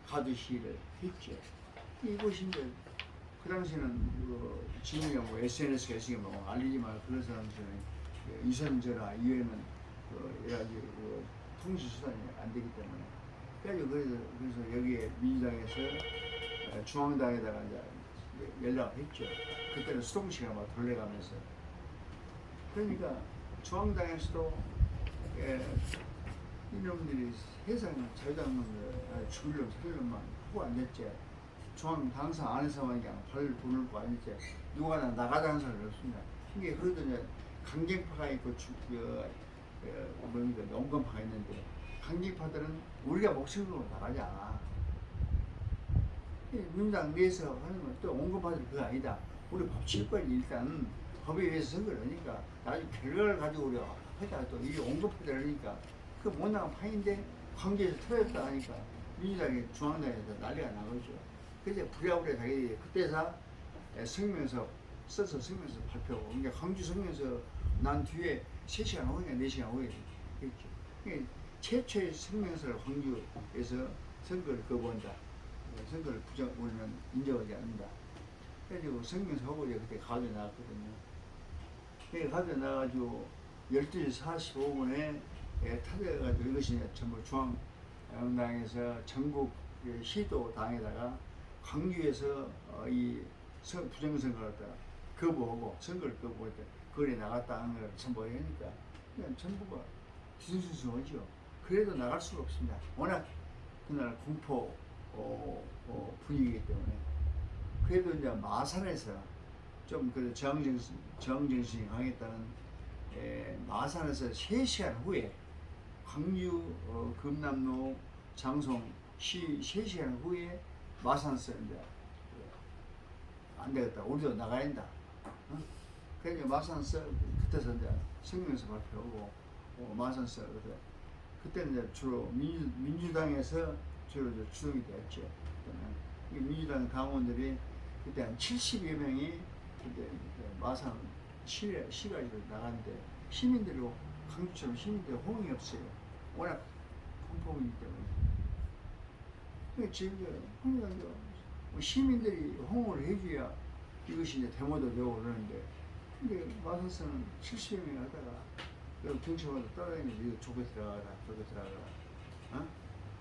가두 시위를 했죠. 이것이 이제 그 당시에는 지금이야 뭐 SNS가 있으니까 뭐 알리지만 그런 사람들은 유선전화 이외에는 여러 가지 통신 수단이 안 되기 때문에 그래서 여기에 민주당에서 중앙당에다가 이제 연락을 했죠. 그때는 수동시가 막 돌려가면서 그러니까 중앙당에서도 이놈들이 세상 자유당원들 죽으려면 살려면 하고 앉았지. 중앙 당사 안에서만 그냥 발을 돌고 앉았지. 누가 나가자는 사람이 없습니다. 이게 그러더니 강경파가 있고 뭡니까 온건파가 있는데 강경파들은 우리가 목숨을 걸고 나가자. 민주당 내에서 하는 건 또 온건파들이 그거 아니다. 우리 법 칠권이 일단 법에 의해서 선거를 하니까 나중에 결과를 가지고 우리가 하자. 또 이게 온건파들 하니까 그 못 나간 파인데 광주에서 틀어졌다 하니까 민주당이 중앙당에서 난리가 나거죠. 그래서 부랴부랴 자기들이 그때서 성명서 써서 성명서 발표하고 그러니까 광주 성명서 난 뒤에 3시간 후에 4시간 후에 했죠. 그러니까 최초의 성명서를 광주에서 선거를 거부한다. 선거를 우리는 인정하지 않는다. 그래가지고 성명서 하고 그때 가도에 나왔거든요. 그러니까 가져 나가지고 12시 45분에 타져가지고 이것이 이제 전부 중앙당에서 전국 시도당에다가 광주에서 이 부정선거를 갖다가 거부하고 선거를 거부할 때 거리에 나갔다 하는 걸 전부 하니까 그냥 전부가 뒤숭숭숭하죠. 그래도 나갈 수가 없습니다. 워낙 그날 공포 분위기이기 때문에. 그래도 이제 마산에서 좀 그 저항정신이 강했다는 마산에서 3시간 후에 광주 금남로 장송 시 3시간 후에 마산에서 이제 안 되겠다. 우리도 나가야 된다. 그러니까 마산에서 그때서 이제 성명에서 발표하고 마산에서 그때는 이제 주로 민주당에서 주로 이제 주동이 되었죠. 그때는 민주당 당원들이 그때 한 70여 명이 그때 마산 시가지로 나갔는데 시민들이 강주처럼 시민들이 호응이 없어요. 워낙 공포이기 때문에. 그러니까 지금 시민들이 호응을 해줘야 이것이 이제 데모도 되고 그러는데, 근데 마산에서는 70여 명이 하다가 경찰마다 따라다니면서 이거 저거 들어가라, 저거 들어가라.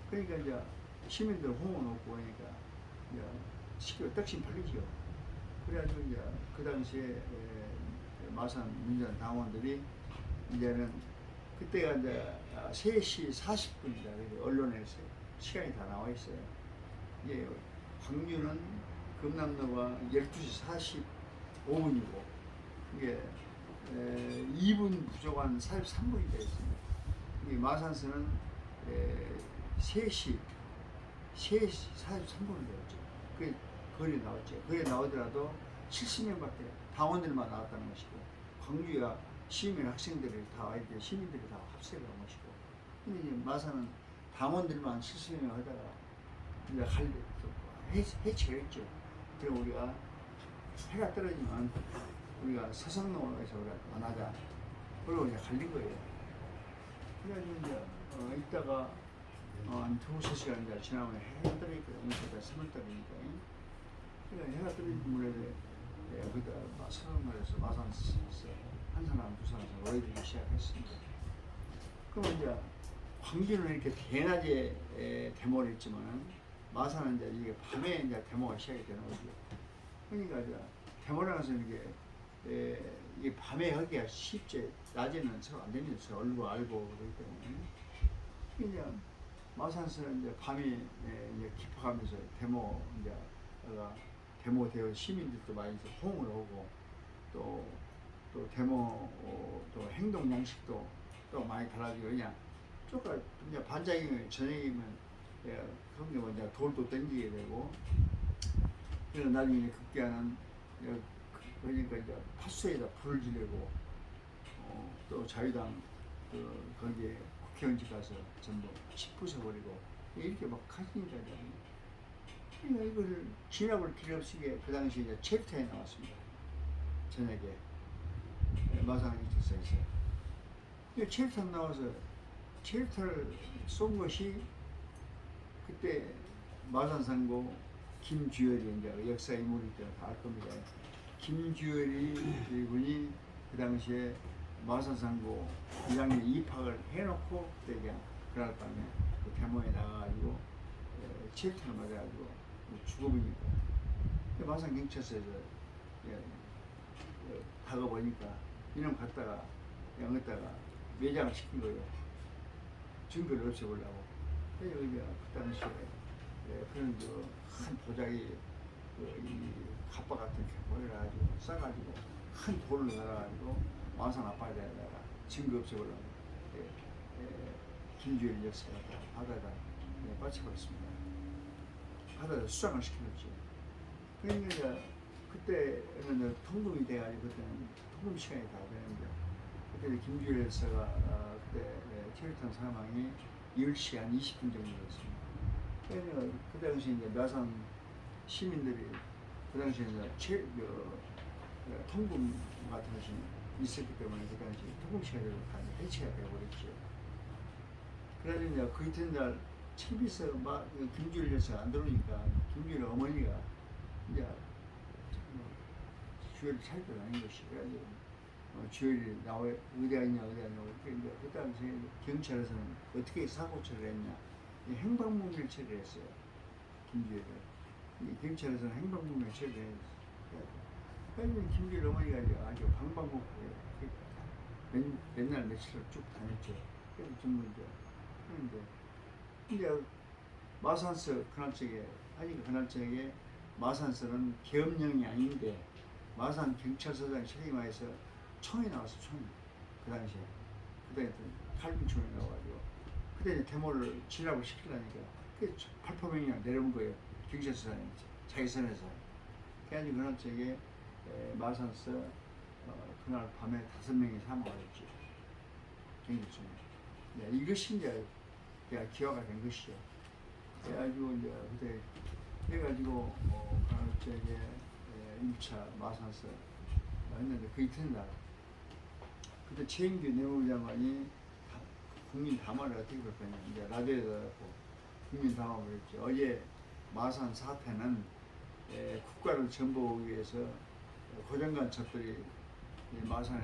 그러니까 이제 시민들 호응을 얻고 그러니까 이제 시기가 떡신 팔리죠. 그래가지고 이제 그 당시에 마산 민주당 당원들이 이제는 그때가 이제 3시 40분이다. 언론에서 시간이 다 나와 있어요. 이게 광주는 금남로가 12시 45분이고 이게 2분 부족한 43분이 되어 있습니다. 이 마산서는 3시 43분을 되었죠. 그 거리에 나왔죠. 거리에 나오더라도 70명밖에 당원들만 나왔다는 것이고, 광주가 시민 학생들이 다 와야 돼, 시민들이 다 합세를 한 것이고, 근데 이제 마산은 당원들만 70명 하다가 이제 해체했죠. 그리고 우리가 해가 떨어지면 우리가 서성로에서 우리가 안 하자. 그리고 이제 갈린 거예요. 그래가지고 이제 이따가 한 2-3시간 이제 지나면 해가 떨어니까 오늘부터 3월달이니까 그러니까 해가 떨어진 물에 여기다 서성로에서 마산에서 한 사람 두 사람 모여들기 시작했습니다. 그럼 이제 광주는 이렇게 대낮에 데모를 했지만 마산은 이제 이게 밤에 이제 데모가 시작이 되는 거죠. 그러니까 이제 데모를 해서 이게 밤에 하기가 쉽지, 낮에는 서로 안 되는 서로 얼굴 알고 그러기 때문에 이제 마산에서는 이제 밤이 이제 깊어가면서 데모되어 시민들도 많이 호응을 하고 또 데모 또 행동 양식도 또 많이 달라지고 그냥 조금 이제 반짝이면 저녁이면 그런 게 먼저 돌도 던지게 되고, 그래서 나중에 급기야는 그러니까 이제 파수에다 불을 지르고 또 자유당 거기에 국회의원직 가서 전부 집 부숴버리고 이렇게 막 하시니까 그러니까 이거를 진압을 필요 없이 그 당시에 이제 체포에 나왔습니다. 저녁에 마산 이쪽에서 체포 나와서 체포를 쏜 것이 그때 마산상고 김주열이 이제 역사 인물이기 때문에 다 알 겁니다. 김주열이 분이 그 당시에 마산상고 1학년 입학을 해놓고 그때 그냥 그날 밤에 그 데모에 나가가지고 체포를 맞아가지고 죽어버리니까 마산 경찰서에서 다가보니까 이놈 갔다가 여기다가 매장을 시킨 거예요. 증거를 없애보려고. 그래서 이제 그 당시에 그런 큰 도자기 이 갑바 같은 게 보여가지고 싸가지고 큰 돌을 달아가지고 마산 앞바다에다가 증거 없애보려고 김주일 역사가 바다에다 빠져버렸습니다. 바다에다 수상을 시켜놓지. 그러니까 이제 그때는 통금이 돼가지고 그때는 통금 시간이 다 되는데 그때 김주일 역사가 그때 체류탄 사망이 10시 한 20분 정도였습니다. 그러니까 그 당시 이제 마산 시민들이 그 당시에 이제 통금 같은 것이 있었기 때문에 그 당시 통금 시간으로 다 해체가 되어버렸죠. 그래서 이제 그 이튿날 채비서 김주일 여사가 안 들어오니까 김주일 어머니가 이제 주위를 찾으러 다닌 것이 그래가지고 주열이 나와 어디가 있냐 이렇게 이제 그 당시에 경찰에서는 어떻게 사고 처리를 했냐 이 행방불명 처리를 했어요. 김주열을. 이 경찰에서는 행방불명 처리를 했어요. 그래서 김주열 어머니가 이제 아주 방방곡곡에 맨날 며칠을 쭉 다녔죠. 그래서 전부 이제 그런데 이제 마산서 그날적에 아직 그날적에 마산서는 계엄령이 아닌데 마산 경찰서장 책임하에서 총이 나왔어. 총이 그 당시에 그때 칼빈총이 나와가지고 그때 이제 데모를 진압을 시키려니까 그 발포명령 내려온 거예요. 경찰서장이 자기 선에서. 그래가지고 그날적에 마산서 그날 밤에 5명이 사망을 했죠. 경찰서. 네, 이것이 이제 내가 기화가 된 것이죠. 그래가지고 이제 그때 해가지고 그날적에 1차 마산서 했는데 그 이튿날 그때 최인규 내무부 장관이 국민 담화를 어떻게 발표했냐 이제 라디오에다 국민 담화를 했죠. 어제 마산 사태는 국가를 전복하기 위해서 고정관 첩들이 마산에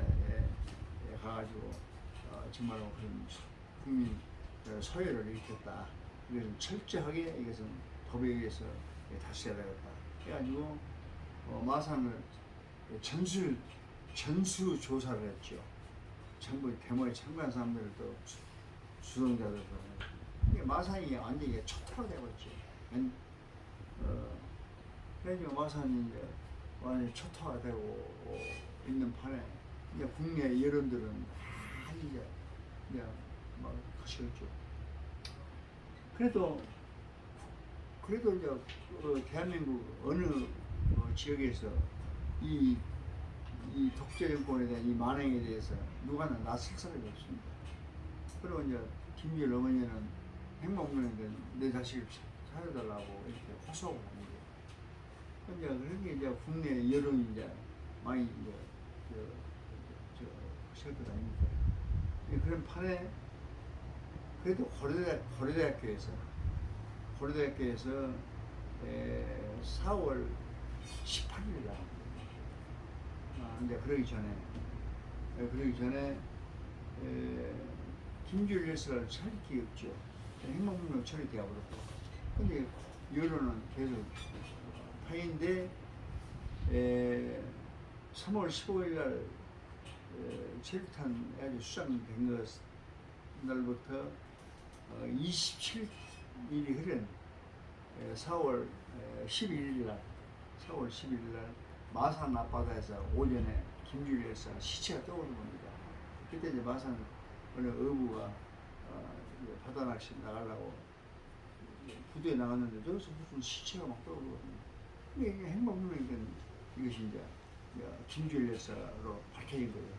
가가지고 정말로 그런 국민 소외를 일으켰다. 이것은 철저하게 이것은 법에 의해서 다스려야 되겠다. 그래가지고 마산을 전수 조사를 했죠. 전부 데모에 참가한 사람들을 또 주동자들 이게 마산이 완전히 초토화되었죠. 그래서 마산이 이제 완전히 초토화되고 있는 판에 이제 국내 여론들은 다 이제 막 거칠죠. 그래도 이제 대한민국 어느 지역에서 이 독재 정권에 대한 이 만행에 대해서 누가나 낯설 사람이 없습니다. 그리고 이제 김주열 어머니는 행복문인데 내 자식을 살려달라고 이렇게 호소하고 하는 거예요. 그런 게 이제 국내 여론이 이제 많이 이제 셀것 아닙니까? 그런 판에 그래도 고려대학교에서 4월 18일 날 이제 그러기 전에 김주열 여사를 처리 기억죠. 행방불명 처리되어버렸고 근데 여론은 계속 파인데 3월 15일 날 체류탄 아주 수상된 것 날부터 27일이 흐른 4월 11일 날 마산 앞바다에서 오전에 김주열 여사 시체가 떠오르는 겁니다. 그때 이제 마산 어느 어부가 바다 낚시 나가려고 부두에 나갔는데 저기서 무슨 시체가 막 떠오르거든요. 이게 행방불명이던 이것이 이제 김주열 여사로 밝혀진 거예요.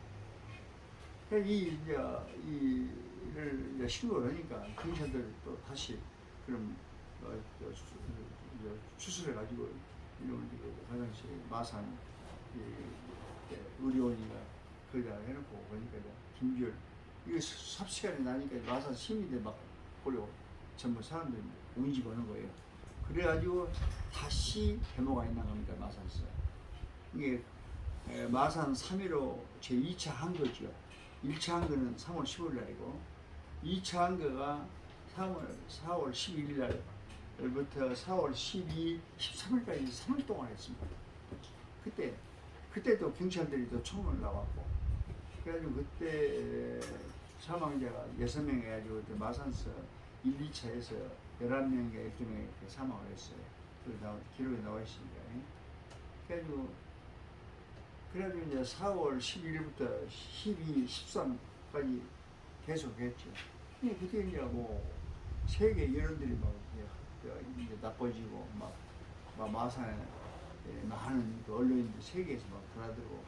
이를 이제 신고를 하니까 경찰들이 또 다시 그럼 추스려 가지고 이놈을 화장실 마산 의료원이가 거기다 해놓고 보니까 김주열 이거 삽시간이 나니까 마산 시민들 막 보려고 전부 사람들이 운집 오는 거예요. 그래가지고 다시 데모가 있나 겁니다. 마산에서 이게 마산 3.15 제 2차 항거죠. 1차 항거는 3월 15일 날이고 2차 항거가 4월 11일 날부터 4월 12, 13일까지 3일 동안 했습니다. 그때도 경찰들이 또 총을 나왔고 그래가지고 그때 사망자가 6명 해가지고 마산서 1, 2차에서 11명인가 12명이 사망을 했어요. 기록에 나와 있습니다. 그래가지고 이제 4월 11일부터 12, 13까지 계속 했죠. 근데 그때 이제 세계 여론들이 이제 나빠지고 막 마산에 많은 언론인들 세계에서 막 드나들고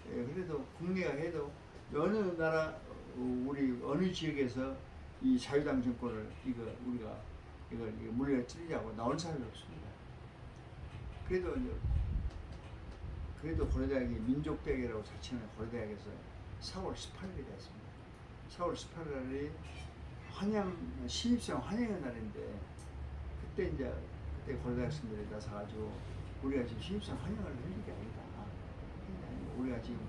그래도 국내가 해도 어느 나라 우리 어느 지역에서 이 자유당 정권을 우리가 이걸 물려치려고 나온 사람이 없습니다. 그래도 고려대학이 민족대학이라고 자칭하는 고려대학에서 4월 18일이 됐습니다. 4월 18일이 신입생 환영의 날인데 그때 고려대학생들이 나서가지고 우리가 지금 신입생 환영을 할 일이 아니다. 우리가 지금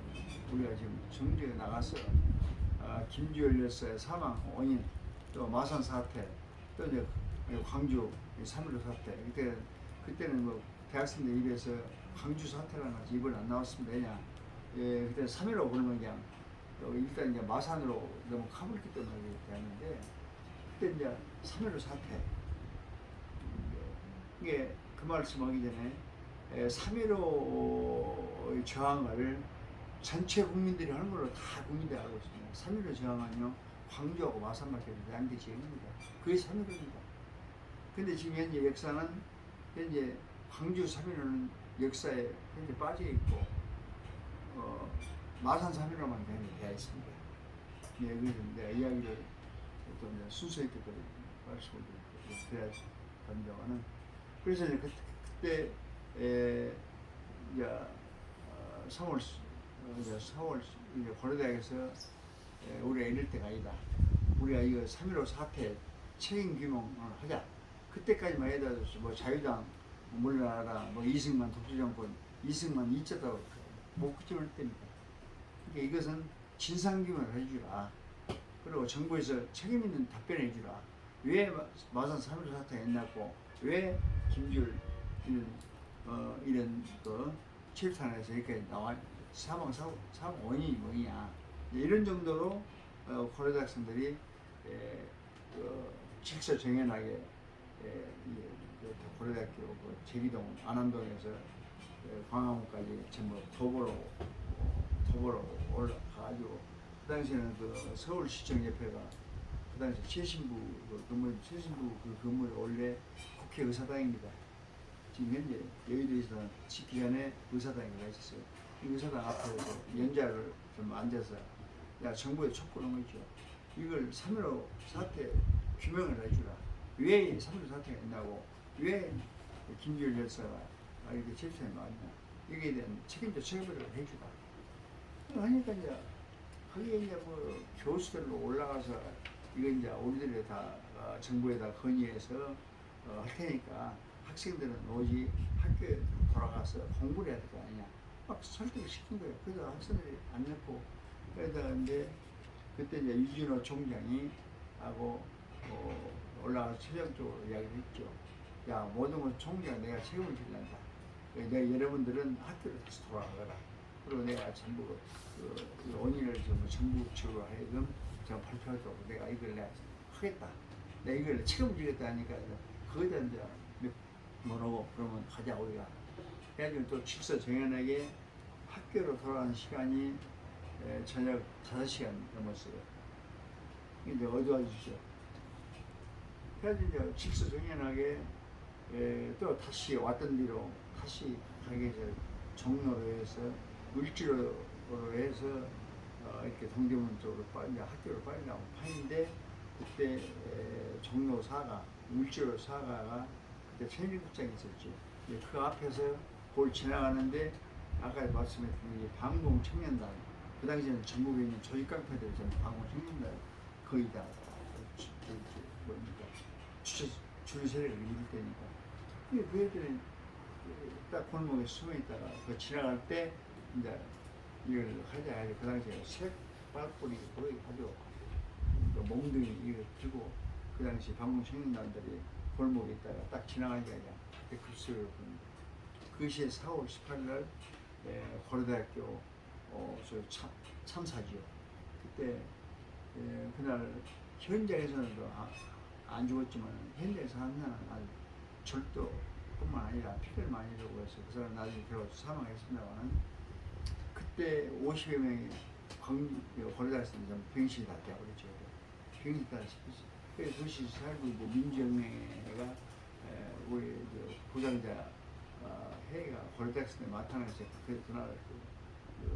우리가 지금 정주에 나가서 김주열 여사의 사망 원인, 또 마산 사태, 또 이제 광주 3.15 사태, 그때는 뭐 대학생들 입에서 광주 사태라는 것이 입을 안 나왔습니다. 왜냐, 그때 3.15 그러면 그냥 일단 이제 마산으로 너무 가물기 때문에 됐는데, 그때 이제 3.15 사태, 이게 그 말씀하기 전에 3.15 저항을 전체 국민들이 하는 걸로 다 국민들이 알고 있습니다. 3.15 저항은요, 광주하고 마산밖에 양대 지역입니다. 그게 3.15입니다. 근데 지금 현재 역사는 현재 광주 3.15는 역사에 현재 빠져 있고, 마산 3.15만 되어 있습니다. 예, 그래서 내가 이야기를 또 이제 순서 있게 또 말씀을 드려야 합니다만은, 그래서 이제 그때 이제 4월 이제 고려대학에서 우리가 이럴 때가 아니다. 우리가 이거 3.15 사태 책임 규명을 하자. 그때까지만 해도 뭐 자유당 물러나라, 뭐 이승만 독재정권, 이승만 이자도 못 그치면 때입니다. 그러니까 이것은 진상규명을 해주라. 그리고 정부에서 책임 있는 답변을 해주라. 왜 마산 3.15 사태가 일어났고, 왜 김주열 이런 체류탄에서 이렇게 나와 사망 원인이 뭐냐, 이런 정도로 고려대 학생들이 직서정연하게 고려대학교 제기동 안암동에서 광화문까지 전부 도보로 올라가가지고, 그 당시에는 그 서울시청협회가 그 당시 최신부 그 건물이 원래 국회의사당입니다. 지금 현재 여의도에서는 기간에 의사당이 있었어요. 이 의사당 앞에서 연자를 좀 앉아서, 야, 정부에 촉구하는 거죠. 이걸 3.15 사태 규명을 해주라. 왜 3.15 사태가 있냐고, 왜 김주열 열사가 이렇게 질서에 나왔냐, 여기에 대한 책임자 처벌을 해주라. 하니까 이제 거기에 이제 뭐 교수들로 올라가서 이거 이제 우리들이 다 정부에다 건의해서 할 테니까 학생들은 오직 학교에 돌아가서 공부를 해야 될 거 아니냐, 막 설득을 시킨 거예요. 그래서 학생들이 안 넣고, 그러다가 이제 그때 이제 유진호 총장이 하고 올라가서 최종적으로 이야기를 했죠. 야, 모든 건 총장 내가 책임을 지려한다. 내가 여러분들은 학교로 다시 돌아가거라. 그리고 내가 전부 그 원인을 좀 정부 측으로 하여금 제가 발표하도록 내가 이걸 내가 하겠다. 내가 이걸 책임지겠다 하니까 거기다 이제 뭐라고 그러면 가자 우리가. 그래가지고 또 직서정연하게 학교로 돌아가는 시간이 저녁 5시간 넘었어요. 이제 어두워지죠. 그래가지고 이제 직서정연하게 또 다시 왔던 뒤로 다시 가기 위해서 종로로 해서 물질로 해서 이렇게 동대문 쪽으로 빨리 학교를 빨리 나온 판인데, 그때 종로 4가 물질로 4가가 그때 천일국장이 있었죠. 그 앞에서 그걸 지나가는데 아까 말씀했던 방공 청년단, 그 당시에는 전국에 있는 조직깡패들이 전부 방공 청년단 거의 다 뭡니까 주류 세력을 이룰 때니까. 근데 그 애들은 딱 골목에 숨어 있다가 그 지나갈 때 이제 이걸 하자 해서 그 당시에 색발뿌리 거의 가지고 몽둥이 이걸 들고 그 당시 방공 청년단들이 골목에 있다가 딱 지나가니까 그때 급수를 봅니다. 그것이 4월 18일 날 고려대학교 참사지요. 그때 그날 현장에서는 안 죽었지만 현장에서 한 사람은 아주 절도뿐만 아니라 피를 많이 내고 해서 그 사람 나중에 들어가서 사망했습니다만, 그때 50여 명이 고려대학생 병실이 다 되어버렸죠. 병실이 다 싶었어요. 그래서 도시 살고 이제 민주혁명회가 우리 부장자 회가 고려대학생에 나타나서 그날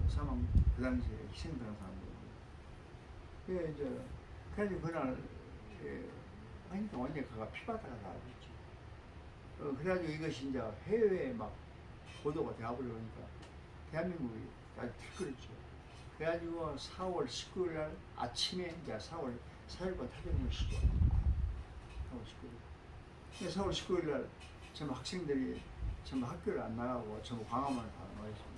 사망 그 당시에 희생당한 사람들. 이제 그래서 그날 하니까 완전 그가 피바다가 나왔죠. 그래가지고 이것이 이제 해외에 막 보도가 되어버리니까 대한민국이 아주 들끓었죠. 그래가지고 4월 19일 날 아침에 이제 4월 4일과 타격을 시죠. 4월 19일. 4월 19일 날 전부 학생들이 전부 학교를 안 나가고 전부 광화문을 다 나와 있습니다.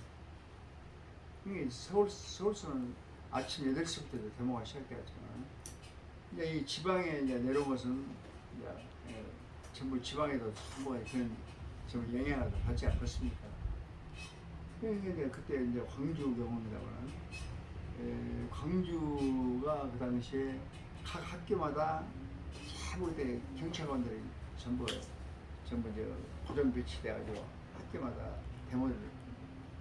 이게 서울서는 아침 8시부터 데모가 시작되었잖아요. 이제 이 지방에 이제 내려온 것은 이제 전부 지방에도 전부 그런 전부 영향을 받지 않겠습니까? 이제 그때 이제 광주 경험이라고는 광주가 그 당시에 각 학교마다 전부 그때 경찰관들이 전부 저 고정 배치돼가지고 학교마다 데모를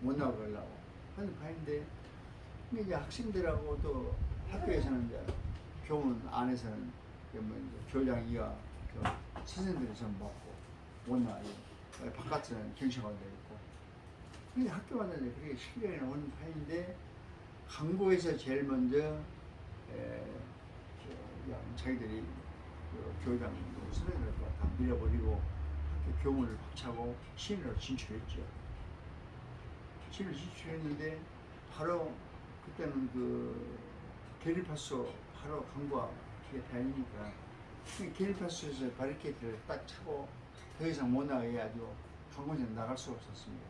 못 나오게 하려고 하는 판인데 이제 학생들하고 또 학교에서는 이제 교문 안에서는 이제 뭐 이제 교장 이하 선생님들이 전부 먹고 못 나와요. 바깥에는 경찰관들이 있고 근데 학교마다 이제 그렇게 실력이 나오는 판인데 강구에서 제일 먼저 그냥 자기들이 교장 선생님들 다 밀어버리고 학교 교문을 박차고 시내로 진출했죠. 시내로 진출했는데 바로 그때는 그 게릴파소 바로 강구와 그게 다니니까 게릴파소에서 바리케이트를 딱 차고 더 이상 못 나가게 해가지고 강구에서 나갈 수가 없었습니다.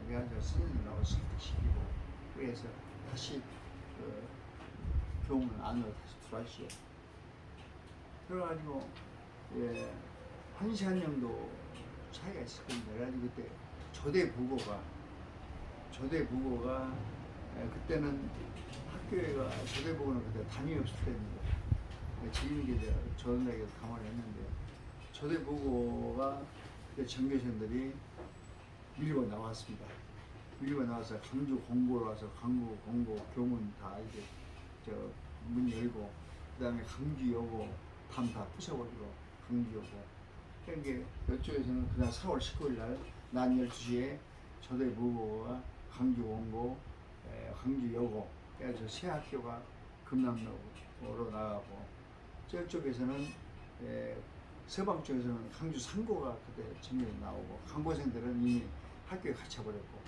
그래가지고 선생님 나와서 설득시키고 그래서 다시 그 교문 안으로 다시 들어왔어요. 그래가지고 한 시간 정도 차이가 있을 겁니다. 그래가지고 그때 조대부고가 그때는 학교가 조대부고는 그때 담임이 없을 때입니다. 지금 이제 조선대학에서 감화를 했는데 조대부고가 그때 전교생들이 밀고 나왔습니다. 밀고 나와서 강주 공고로 와서 강구 공고 교문 다 이제 문 열고 그다음에 강주여고 담 다 부숴버리고 강주여고 그러니까 이쪽에서는 그날 4월 19일 날 낮 12시에 조대부고가 강주 공고 강주여고 그래서 세 학교가 금남로로 나가고 저쪽에서는 서방 쪽에서는 강주 상고가 그때 전면에 나오고 강고생들은 이미 학교에 갇혀버렸고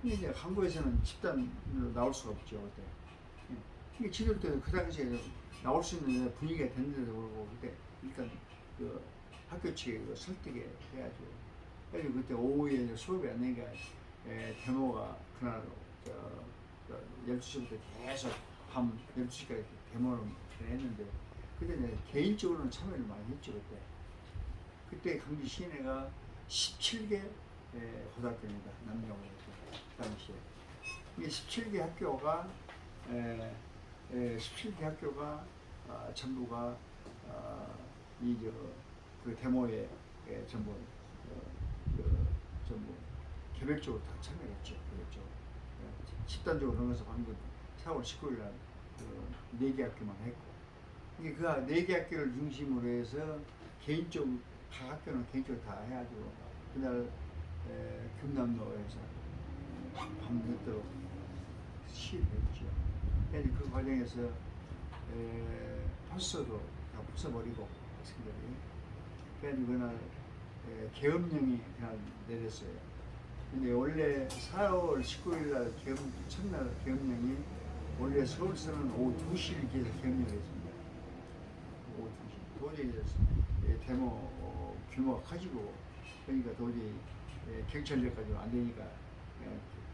이제 강고에서는 집단으로 나올 수가 없죠 그때. 이게 지들 때도 그 당시에 나올 수 있는 분위기가 됐는데도 그러고 그때 일단 그 학교 측에 설득해 해가지고 그래서 그때 오후에 수업이 안 되니까 데모가 그날 12시부터 계속 밤 12시까지 데모를 했는데 그때 이제 개인적으로는 참여를 많이 했죠 그때 강주 시내가 17개 고등학교입니다. 남녀고등학교 그 당시에 이게 17개 학교가 17개 학교가 전부가 그 데모에 전부 전부 개별적으로 다 참여했죠. 그랬죠. 집단적으로 그러면서 방금 4월 19일 날 4개 학교만 했고 이게 그 4개 학교를 중심으로 해서 개인적으로 각 학교는 개인적으로 다 해가지고 그날 금남로에서 밤늦도록 시위를 했죠. 그 과정에서 포스터도 다 부숴버리고 학생들이 그래서 그날 계엄령이 그날 내렸어요. 근데 원래 4월 19일 날 첫날 계엄령이 원래 서울서는 오후 2시를 기해서 계엄령을 했습니다. 오후 2시. 도저히 데모 규모가 커지고 그러니까 도저히 경찰력 가지고 안 되니까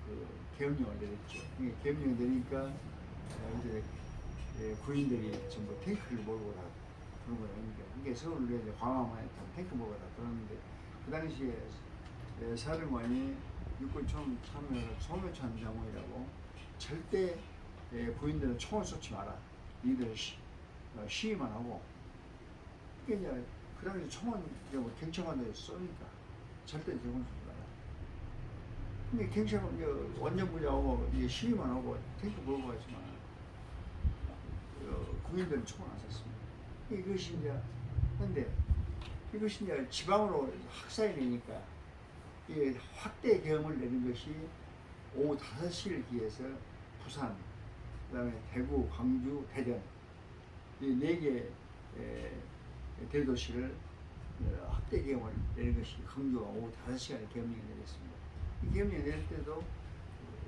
그 계엄령을 내렸죠. 계엄령을 내리니까 이제 군인들이 전부 탱크를 몰고 다 들어온 거니까 이게 서울에 이제 광화문에 탱크 몰고 다 들어왔는데 그 당시에 사령관이 육군 참모를 소묘천 장군이라고 절대 부인들은 총을 쏘지 마라. 니들 시위만 하고 이게 이제 그 당시 총은 경찰관들이 쏘니까 절대 총을 쏘지 마라. 근데 경찰관 원정부자하고 시위만 하고 탱크 몰고 가지만 국민들은 총을 안 쐈습니다. 이것이 이제 근데 이것이 이제 지방으로 확산이 되니까 이 확대 계엄을 내린 것이 오후 5시를 기해서 부산, 그다음에 대구, 광주, 대전 이 4개 대도시를 확대 계엄을 내린 것이 광주가 오후 5시간에 계엄령을 내렸습니다. 이 계엄령 내릴 때도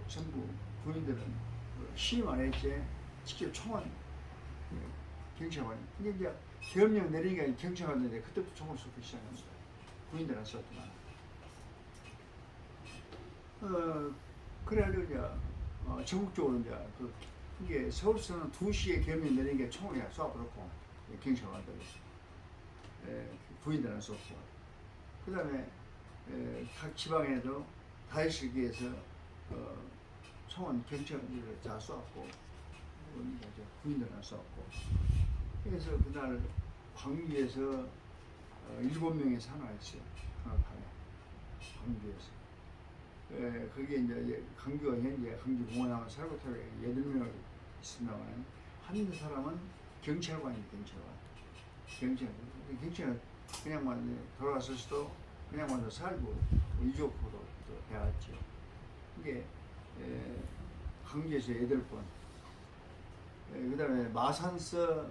전부 군인들은 시위만 했지 직접 총은 경찰관이 근데 이제 계엄령 내리니까 경찰관들이 그때부터 총을 쏘기 시작합니다. 군인들은 쐈지만 그래가지고 이제 전국적으로 이제 이게 서울서는 2시에 경비 내리는 게 총을 쏴버렸고 경찰관들이 부인들은 쏘고 그 다음에 각 지방에도 5시기에서 총은 경찰관들을 다 쏘았고 부인들은 쏘았고 그래서 그날 광주에서 7명의 산화했어요. 산화판에 광주에서. 거기에 이제 강주가 현재 강주 공원하고 살고타에 8명 있습니다만 한 사람은 경찰관이 경찰관 그냥만 돌아갔을 수도 그냥만 살고 이족으로 또 해왔죠. 이게 강주에서 8번, 그 다음에 마산서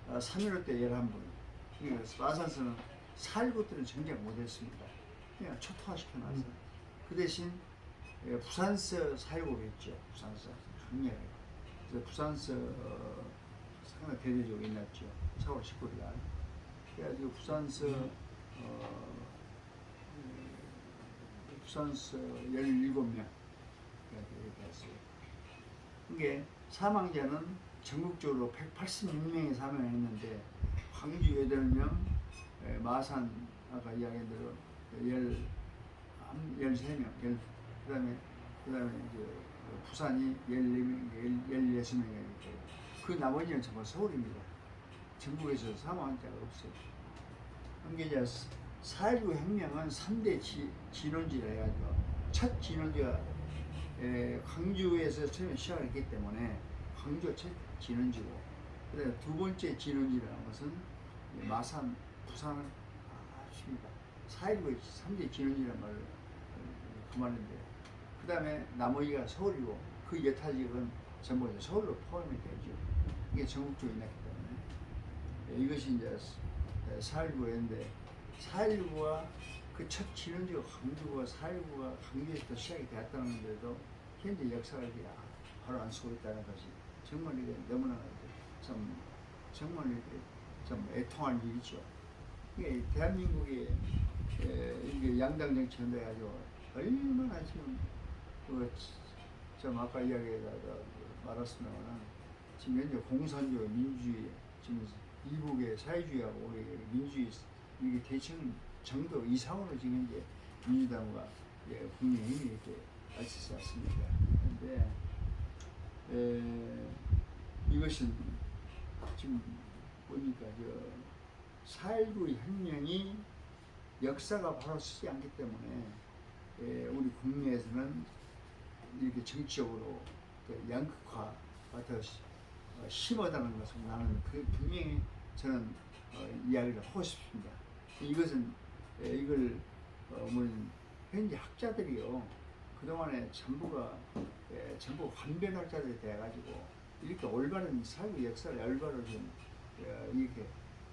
3.15 때 11분. 마산서는 살구들은 정작 못했습니다. 그냥 초토화시켜놨어요. 그 대신 부산서 4.15로 했죠. 부산서 강렬하게. 그래서 부산서 상당히 대대적으로 일어났죠. 4월 19일 날. 그래가지고 부산서 17명 이렇게 했어요. 이게 사망자는 전국적으로 186명이 사망했는데 광주 8명, 마산 아까 이야기한 대로 13명, 그다음에 이제 부산이 16명이고 그 나머지는 전부 서울입니다. 전국에서 사망한 자가 없어요. 이게 이제 4.19 혁명은 3대 진원지라 해가지고 첫 진원지가 광주에서 처음에 시작했기 때문에 광주가 첫 진원지고 그다음에 두 번째 진원지라는 것은 마산, 부산을 합십니다. 4.19의 3대 진원지라는 말을 그만인데 그 다음에 나머지가 서울이고 그 여타 지역은 전부 서울로 포함이 되죠. 이게 전국적으로 있기 때문에 이것이 이제 4.19였는데 4.19가 그 첫 진원지가 광주가 4.19가 강주에서 시작이 되었다는데도 현재 역사가 이렇게 바로 안 쓰고 있다는 것이 정말 이게 너무나 정말 이게 좀 애통할 일이죠. 이게 대한민국의 이게 양당 정치가 돼가지고 얼마나 지금 좀 아까 이야기에다가 말했습니다만 지금 현재 공산주의, 민주주의 지금 이북의 사회주의하고 우리 민주주의 이게 대칭 정도 이상으로 지금 현재 민주당과 국민의힘이 이렇게 같이 왔습니다. 그런데 이것은 지금 보니까 4.19 혁명이 역사가 바로 쓰지 않기 때문에 우리 국내에서는 이렇게 정치적으로 양극화가 더 심하다는 것을 나는 분명히 저는 이야기를 하고 싶습니다. 이것은 이걸 현재 학자들이요 그동안에 전부 관변학자들이 돼가지고 이렇게 올바른 사회 역사를 올바로 좀 이렇게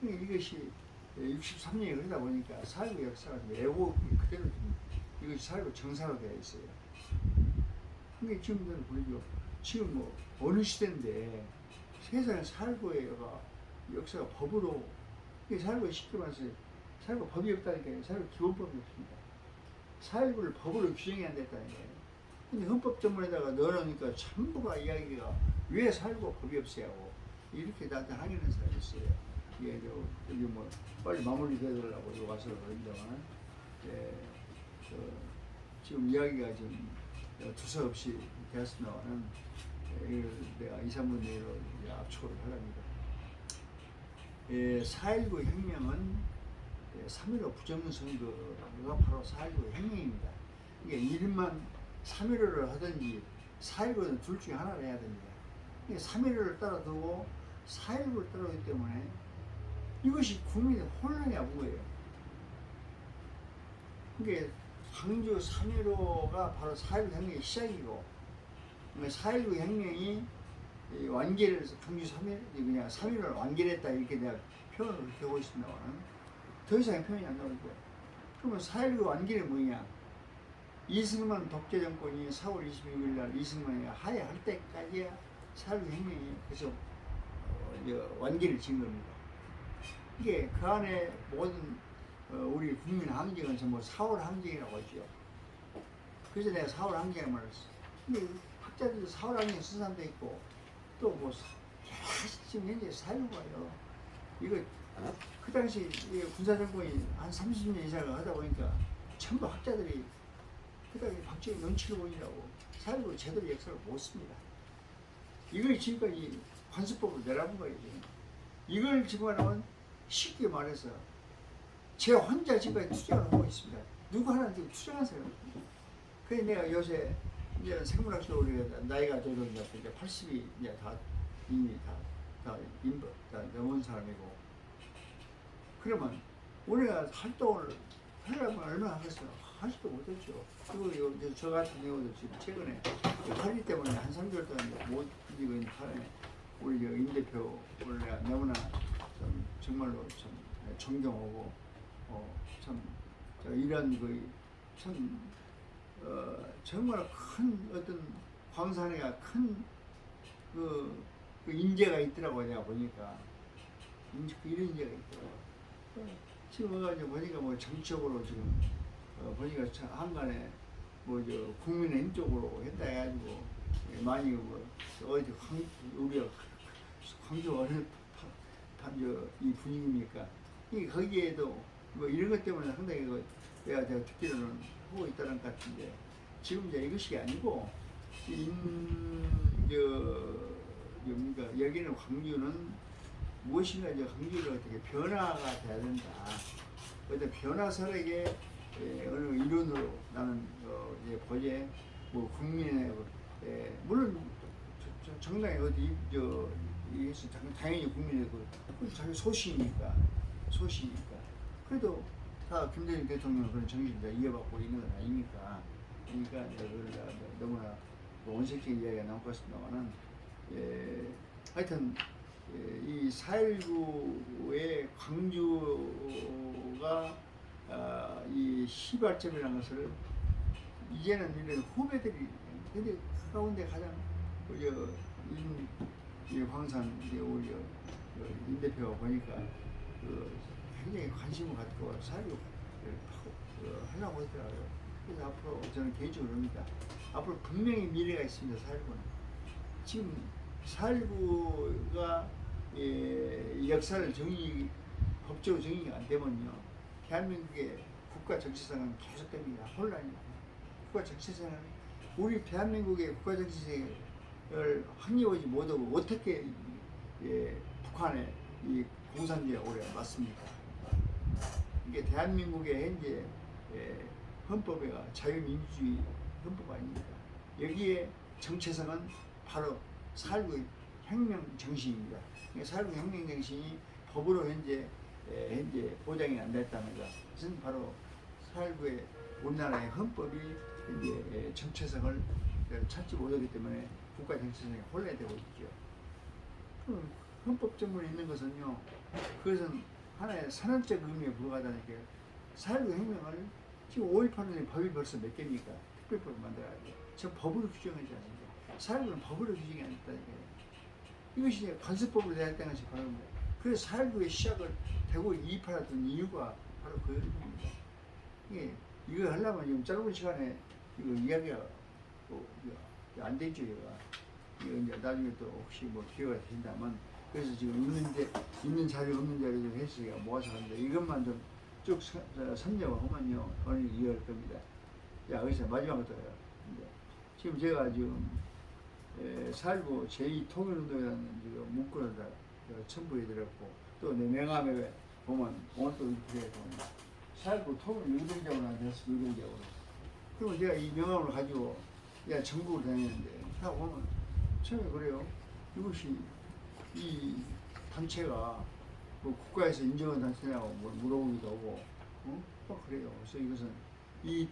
이것이 63년이 그러다 보니까 사회 역사가 매우 그대로 이것이 사회 정사로 되어 있어요. 그게 지금들 보이죠. 지금 뭐 어느 시대인데 세상에 살고의 역사가 법으로 이게 살고 쉽게 말해서 살고 법이 없다니까요. 살고 기본법이 없습니다. 살고를 법으로 규정이 안 됐다는 거예요. 근데 헌법 전문에다가 넣어놓으니까 전부가 이야기가 왜 살고 법이 없어야고 이렇게 나한테 항의하는 사람이 있어요. 이게 여기 뭐 빨리 마무리 되더라고 이거 와서 그런다만 지금 이야기가 좀 두서없이 되었으면은 내가 2, 3분 내로 압축을 하랍니다. 4.19 혁명은 3.15 부정선거가 바로 4.19 혁명입니다. 이게 이름만 3.15를 하든지 4.19는 둘 중에 하나를 해야 됩니다. 3.15를 따라두고 4.19를 따라오기 때문에 이것이 국민의 혼란이 온 거예요. 이게 광주 3.15가 바로 4.19 혁명의 시작이고 4.19 혁명이 완결을 광주 3.15를 완결했다 이렇게 내가 표현을 그렇게 하고 있습니다만 더 이상의 표현이 안 나오고 그러면 4.19 완결이 뭐냐 이승만 독재 정권이 4월 26일 날 이승만이 하야할 때까지 4.19 혁명이 그래서 완결을 지은 겁니다. 이게 그 안에 모든 우리 국민 항쟁은 전부 4월 항쟁이라고 하죠. 그래서 내가 4월 항쟁을 말했어. 근데 학자들도 사월학령 쓴 사람도 있고 또뭐 지금 현재 사유가요. 이거 그 당시 군사정권이 한 30년 이상을 하다 보니까 전부 학자들이 그 당시 박정희 눈치를 보이라고 사유를 제대로 역사를 못 씁니다. 이걸 지금까지 관습법으로 내라본 거예요. 지금. 이걸 지금 하면 쉽게 말해서 제 혼자 지금까지 투쟁을 하고 있습니다. 누구 하나 지금 투쟁하세요. 그래서 내가 요새 이제 생물학적으로 우리가 나이가 저도 이제 80이 이제 다 이미 다 넘은 사람이고 그러면 우리가 활동을 하려면 얼마나 하겠어요? 하지도 못했죠. 그리고 저 같은 경우도 지금 최근에 파리 때문에 한 3개월 동안 못 이기고 있는 판에 우리 임 대표 원래 너무나 좀 정말로 참 존경하고 참 이런 참 정말 큰 어떤 광산에가 큰 그 인재가 있더라고요. 내가 보니까 이런 인재가 있더라고요. 지금 와가지고 보니까 뭐 정치적으로 지금 보니까 한간에 뭐 저 국민의힘 쪽으로 했다 해가지고 많이 뭐 어디 우리가 광주 어느 이 분위기입니까? 이 거기에도 뭐 이런 것 때문에 상당히 내가 듣기로는 하고 있다는 것 같은데 지금 이제 이것이 아니고 그러니까 여기는 광주는 무엇인가 이제 광주가 어떻게 변화가 돼야 된다. 어떤 변화설에게 어느 이론으로 나는 이제 보제 뭐 국민의 물론 정당히 어디 이것이 당연히 국민의 자기 소신이니까 그래도 다 김대중 대통령 그런 정신을 이어받고 있는 건 아니니까 그러니까 너무나 원색적인 이야기가 나올 것 같습니다만은 하여튼 이 4.19의 광주가 이 시발점이라는 것을 이제는 이런 후배들이 근데 가운데 가장 이 황산 우리 임 대표가 보니까 굉장히 관심을 갖고 4.19를 하려고 하더라고요. 그래서 앞으로 저는 개인적으로 합니다. 앞으로 분명히 미래가 있습니다. 4.19는 지금 4.19가 역사를 법적으로 정의가 안 되면요 대한민국의 국가 정치상은 계속됩니다. 혼란입니다. 국가 정치상은 우리 대한민국의 국가 정치상을 확립하지 못하고 어떻게 북한의 이 공산주의가 오래 맞습니까? 이게 대한민국의 현재 헌법에가 자유민주주의 헌법 아닙니까? 여기에 정체성은 바로 4.19 혁명 정신입니다. 4.19 혁명 정신이 법으로 현재 보장이 안 됐다는 것은 바로 4.19의 우리나라의 헌법이 이제 정체성을 찾지 못하기 때문에 국가 정체성이 혼란되고 있죠. 헌법적으로 있는 것은요, 그것은 하나의 선언적 의미에 불과하다는 게 4.19 혁명을 지금 5.18년 법이 벌써 몇 개입니까? 특별법을 만들어야 돼요. 저 법으로 규정하지 않습니다. 4.19는 법으로 규정이 안 됐다는 거예요. 이것이 관습법으로 돼야 되는 것이 바로 겁니다. 그래서 4.19의 시작을 대구 2.28하던 이유가 바로 그 겁니다. 이거 하려면 지금 짧은 시간에 이거 이야기가 안 되죠. 이거 이제 나중에 또 혹시 뭐 기회가 된다면 그래서 지금 있는 자료 없는 자료 좀 해서 제가 모아서 하는데 이것만 좀 쭉 선정을 하면요 어느 이해할 겁니다. 자, 여기서 마지막으로 지금 제가 지금 4.19 제2통일운동이라는 지금 문구를 다 첨부해드렸고 또 내 명함에 보면 오늘 또 이렇게 보면 4.19 통일운동장으로 됐어. 운동장으로. 그리고 제가 이 명함을 가지고 전국을 다니는데 다 보면 처음에 그래요. 이것이 이 단체가 뭐 국가에서 인정한 단체냐고 물어보기도 하고 또 그래요. 그래서 이것은 이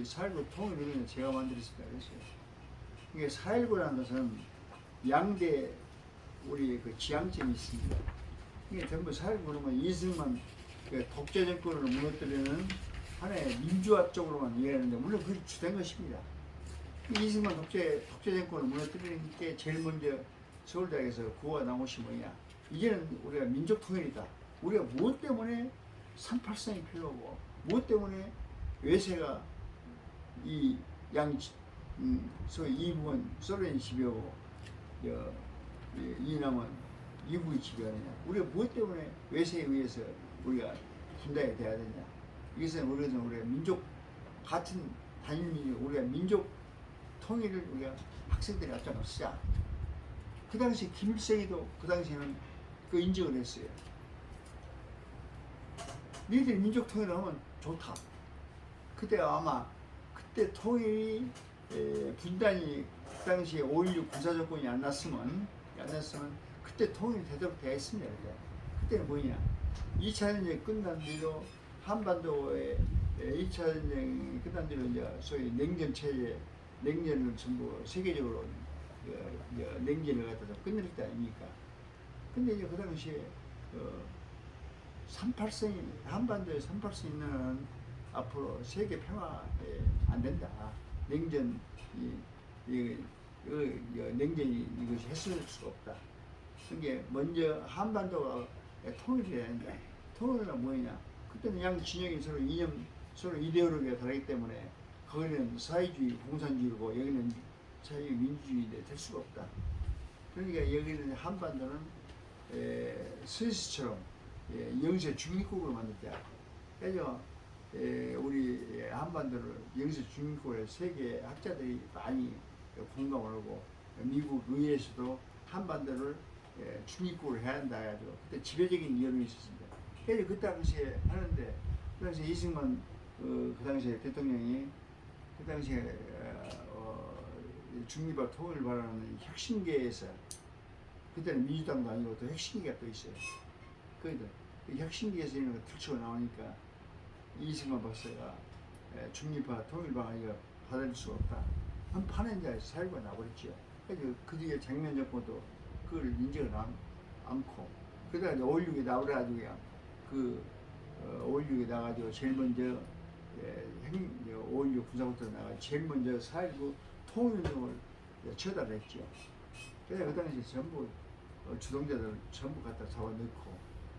4.19 통일운동을 제가 만들었습니다. 그랬어요. 이게 4.19라는 것은 양대 우리 그 지향점이 있습니다. 이게 전부 4.19는 이승만 독재 정권을 무너뜨리는 하나의 민주화 쪽으로만 이해하는데 물론 그게 주된 것입니다. 이승만 독재 정권을 무너뜨리는 게 제일 먼저 서울대학에서 구호가 나온 것이 뭐냐? 이제는 우리가 민족 통일이다. 우리가 무엇 때문에 3.8선이 필요하고 무엇 때문에 외세가 이 소위 이북은 소련이 지배하고 이 남은 미국이 지배하느냐. 우리가 무엇 때문에 외세에 의해서 우리가 분단이 돼야 되냐. 이것은 우리가 민족 같은 단일 민족, 우리가 민족 통일을 우리가 학생들이 앞장을 쓰자. 그 당시 김일성이도 그 당시에는 그 인정을 했어요. 니들이 민족 통일을 하면 좋다. 그때 아마 그때 통일이 분단이 그 당시에 5.16 군사정권이 안 났으면 그때 통일이 되도록 되어 있습니다. 그때는 뭐냐? 2차 전쟁이 끝난 뒤로 한반도에 2차 전쟁이 끝난 뒤로 이제 소위 냉전 체제, 냉전을 전부 세계적으로 냉전을 갖다 끝냈다 아닙니까? 근데 이제 그 당시에 38선이 한반도에 38선이 있는 앞으로 세계 평화에 안 된다. 냉전 냉전이 이것이 했을 수가 없다. 그게 먼저 한반도가 통일이 돼야 된다. 통일은 뭐냐? 그때는 양 진영이 서로 이념, 서로 이데올로기가 다르기 때문에 거기는 사회주의, 공산주의고 여기는 자유 민주주의 될 수가 없다. 그러니까 여기는 한반도는 스위스처럼 영세 중립국으로 만들자. 그래서 우리 한반도를 영세 중립국으로 세계 학자들이 많이 공감을 하고 미국 의회에서도 한반도를 중립국으로 해야 한다 해가지고 그때 지배적인 여론이 있었습니다. 그래서 그 당시에 하는데 그 당시에 이승만 그 당시에 대통령이 그 당시에 중립과 통일을 바라는 혁신계에서 그때는 민주당도 아니고 또 혁신계가 또 있어요. 그 혁신계에서 이런 거 툭치고 나오니까 이승만 박사가 중립화 통일 방안을 받아들일 수가 없다. 한 판에 이제 살고 나버렸죠. 그래서 그 뒤에 장면 정권도 그걸 인정을 않고 그러다가 이제 5.16에 나와가지고 그냥 그 5.16에 나가지고 제일 먼저 5.16 군사부터 나가 제일 먼저 4.19 통일운동을 처단했죠. 그래서 그 당시 전부 주동자들 전부 갖다 잡아넣고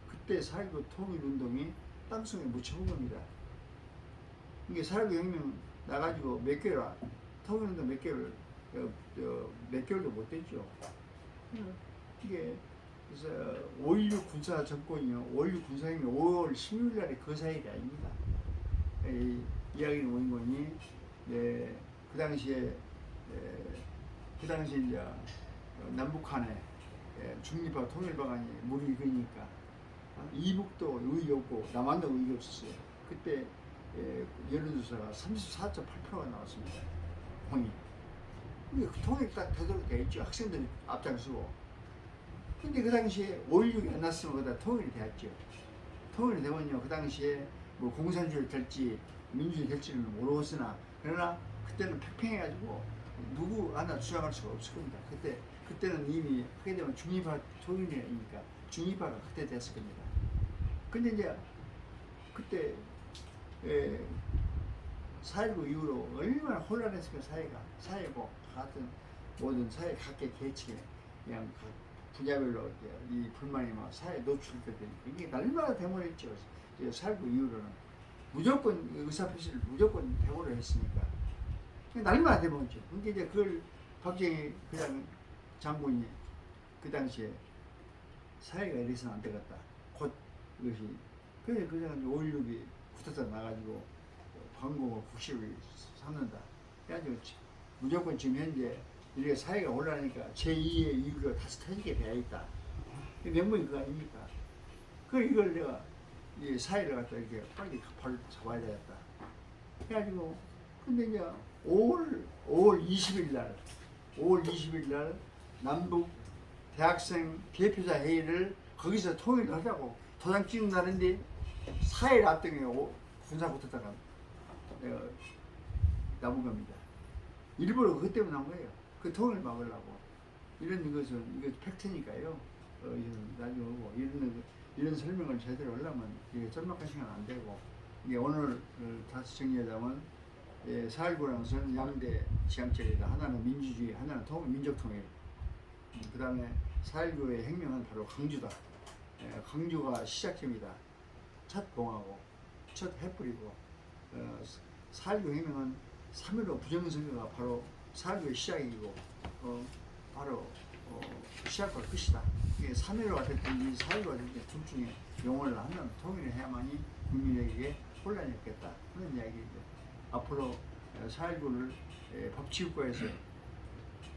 그때 4.19 통일운동이 땅속에 묻혀본 겁니다. 이게 4.19 혁명 나가지고 몇 개월 통일운동 몇 개월도 못 됐죠. 이게 그래서 5.16 군사 정권이요. 5.16 군사혁명 5월 16일 날에 그 사일이 아닙니다. 이 이야기는 오는 거니, 그 당시에 이제 남북한의 중립화 통일 방안이 무르익으니까 이북도 의의 없고 남한도 의의 없었어요. 그때 여론조사가 34.8%가 나왔습니다. 홍이. 그 통일이 딱 되도록 되어 있죠. 학생들이 앞장서고. 근데 그 당시에 5.16이 안 났으면 그다 통일이 되었죠. 통일이 되면요. 그 당시에 뭐 공산주의 될지 민주주의 될지는 모르겠으나 그러나 그때는 팽팽해가지고 누구 하나 주장할 수가 없을 겁니다. 그때는 이미 하게 되면 중립화 통일이니까 중립화가 그때 됐을 겁니다. 근데 이제 그때 4.19 이후로 얼마나 혼란했을까 사회고 같은 모든 사회 각계 계층에 그냥 분야별로 이 불만이 막 사회에 노출되니까 이게 날마다 데모를 했죠. 4.19 이후로는 무조건 의사표시를 무조건 데모를 했으니까 날마다 데모했죠. 근데 이제 그걸 박정희 그냥 장군이 그 당시에 사회가 이래서는 안 되겠다. 곧 이것이 그래서 그냥 5.16이 쿠데타 나가지고 방공을 국시를 삼는다. 그래가지고 무조건 지금 현재 이렇게 사회가 올라가니까 제2의 이유가 다시 터지게 되어 있다. 명분이 그거 아닙니까? 이걸 내가 이 사회를 갖다 이렇게 빨리 발을 잡아야 되겠다. 그래가지고 근데 이제 5월 20일 날 남북 대학생 대표자 회의를 거기서 통일을 하자고 도장 찍는 날인데 4일 앞등에 군사부터다가 내가 나온 겁니다. 일부러 그것 때문에 나온 거예요. 그 통일 막으려고. 이거 팩트니까요. 나중에 오고 이런 설명을 제대로 하려면 이게 짤막한 시간 안 되고 이게 오늘 다시 정리하자면 4.19라는 것은 양대 지향점이다. 하나는 민주주의, 하나는 민족통일. 그 다음에 4.19의 혁명은 바로 강주다. 강주가 시작점이다. 첫 봉하고 첫 횃불이고 4.19 혁명은 3.15 부정선거가 바로 사회의 시작이고 바로 시작과 끝이다. 이게 3.15가 됐든 4.15가 됐든 둘 중에 용어를 하면 통일을 해야만이 국민에게 혼란이 없겠다. 그런 이야기죠. 앞으로 4.19를 법치국가에서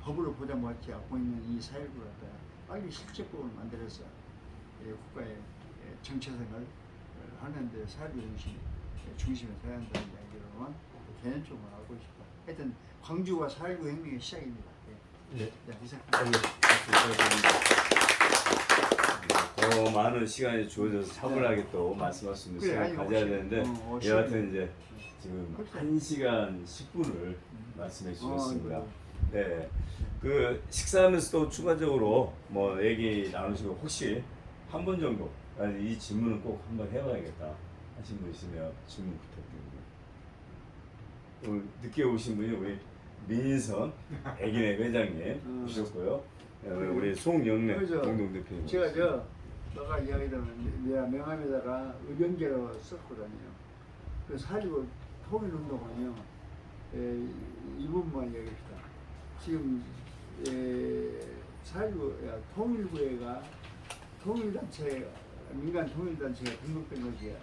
법으로 보장받지 않고 있는 이 4.19를 갖다가 빨리 실제법을 만들어서 국가의 정체성을 하는데 4.19 중심에 서야 한다는 이야기로만 개념적으로 하고 싶다. 하여튼 광주와 4.19 혁명의 시작입니다. 네. 이상. 더 많은 시간이 주어져서 차분하게 또 말씀할 수 있는 시간을 가져야 되는데 여하튼 이제 지금 1시간 10분을 말씀해 주셨습니다. 네. 그 식사하면서도 추가적으로 뭐 얘기 나누시고 혹시 한 분 정도 아니 이 질문은 꼭 한번 해봐야겠다 하신 분 있으면 질문 부탁드립니다. 오늘 늦게 오신 분이 우리 민인선 백인의 회장님 오셨고요. 우리 송영래 공동대표님. 제가 너가 이야기하면 내가 명함에다가 의병제로 썼거든요. 그 4.19 통일운동은요, 이 부분만 이야기합시다. 지금 4.19 통일부회가 통일단체, 민간 통일단체가 등록된 것이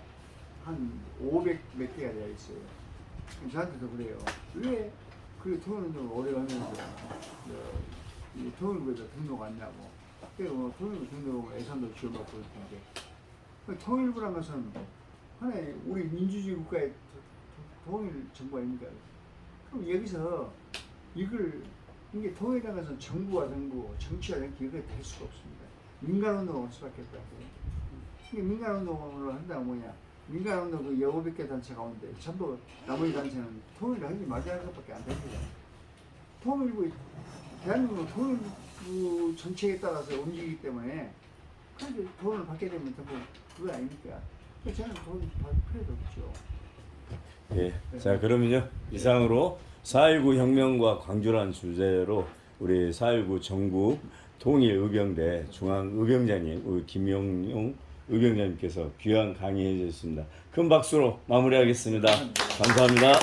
한 500 몇 개가 되어 있어요. 저한테도 그래요. 왜 그 통일운동을 오래 하면서 이 통일부에도 등록 안 나고, 그리고 통일부 등록 예산도 지원받고 그럴 텐데, 통일부라는 것은 하나의 우리 민주주의 국가의 통일 정부 아닙니까? 그럼 여기서 이게 통일이라는 것은 정부와 정부, 정치와 정치 이게 될 수가 없습니다. 민간운동을 할 수밖에 없다고. 이게 민간운동을 한다고 뭐냐? 민간운동 그 500개 단체 가운데 전부 나머지 단체는 통일을 하지 말자는 것밖에 안 됩니다. 대한민국은 통일부 정책에 따라서 움직이기 때문에 그런데 돈을 받게 되면 전부 그거 아닙니까? 저는 돈 받을 필요도 없죠. 예. 자 그러면요 이상으로 4.19 혁명과 광주라는 주제로 우리 4.19 전국 통일의병대 중앙의병장님 우리 김용용 의병장님께서 귀한 강의해 주셨습니다. 큰 박수로 마무리하겠습니다. 감사합니다.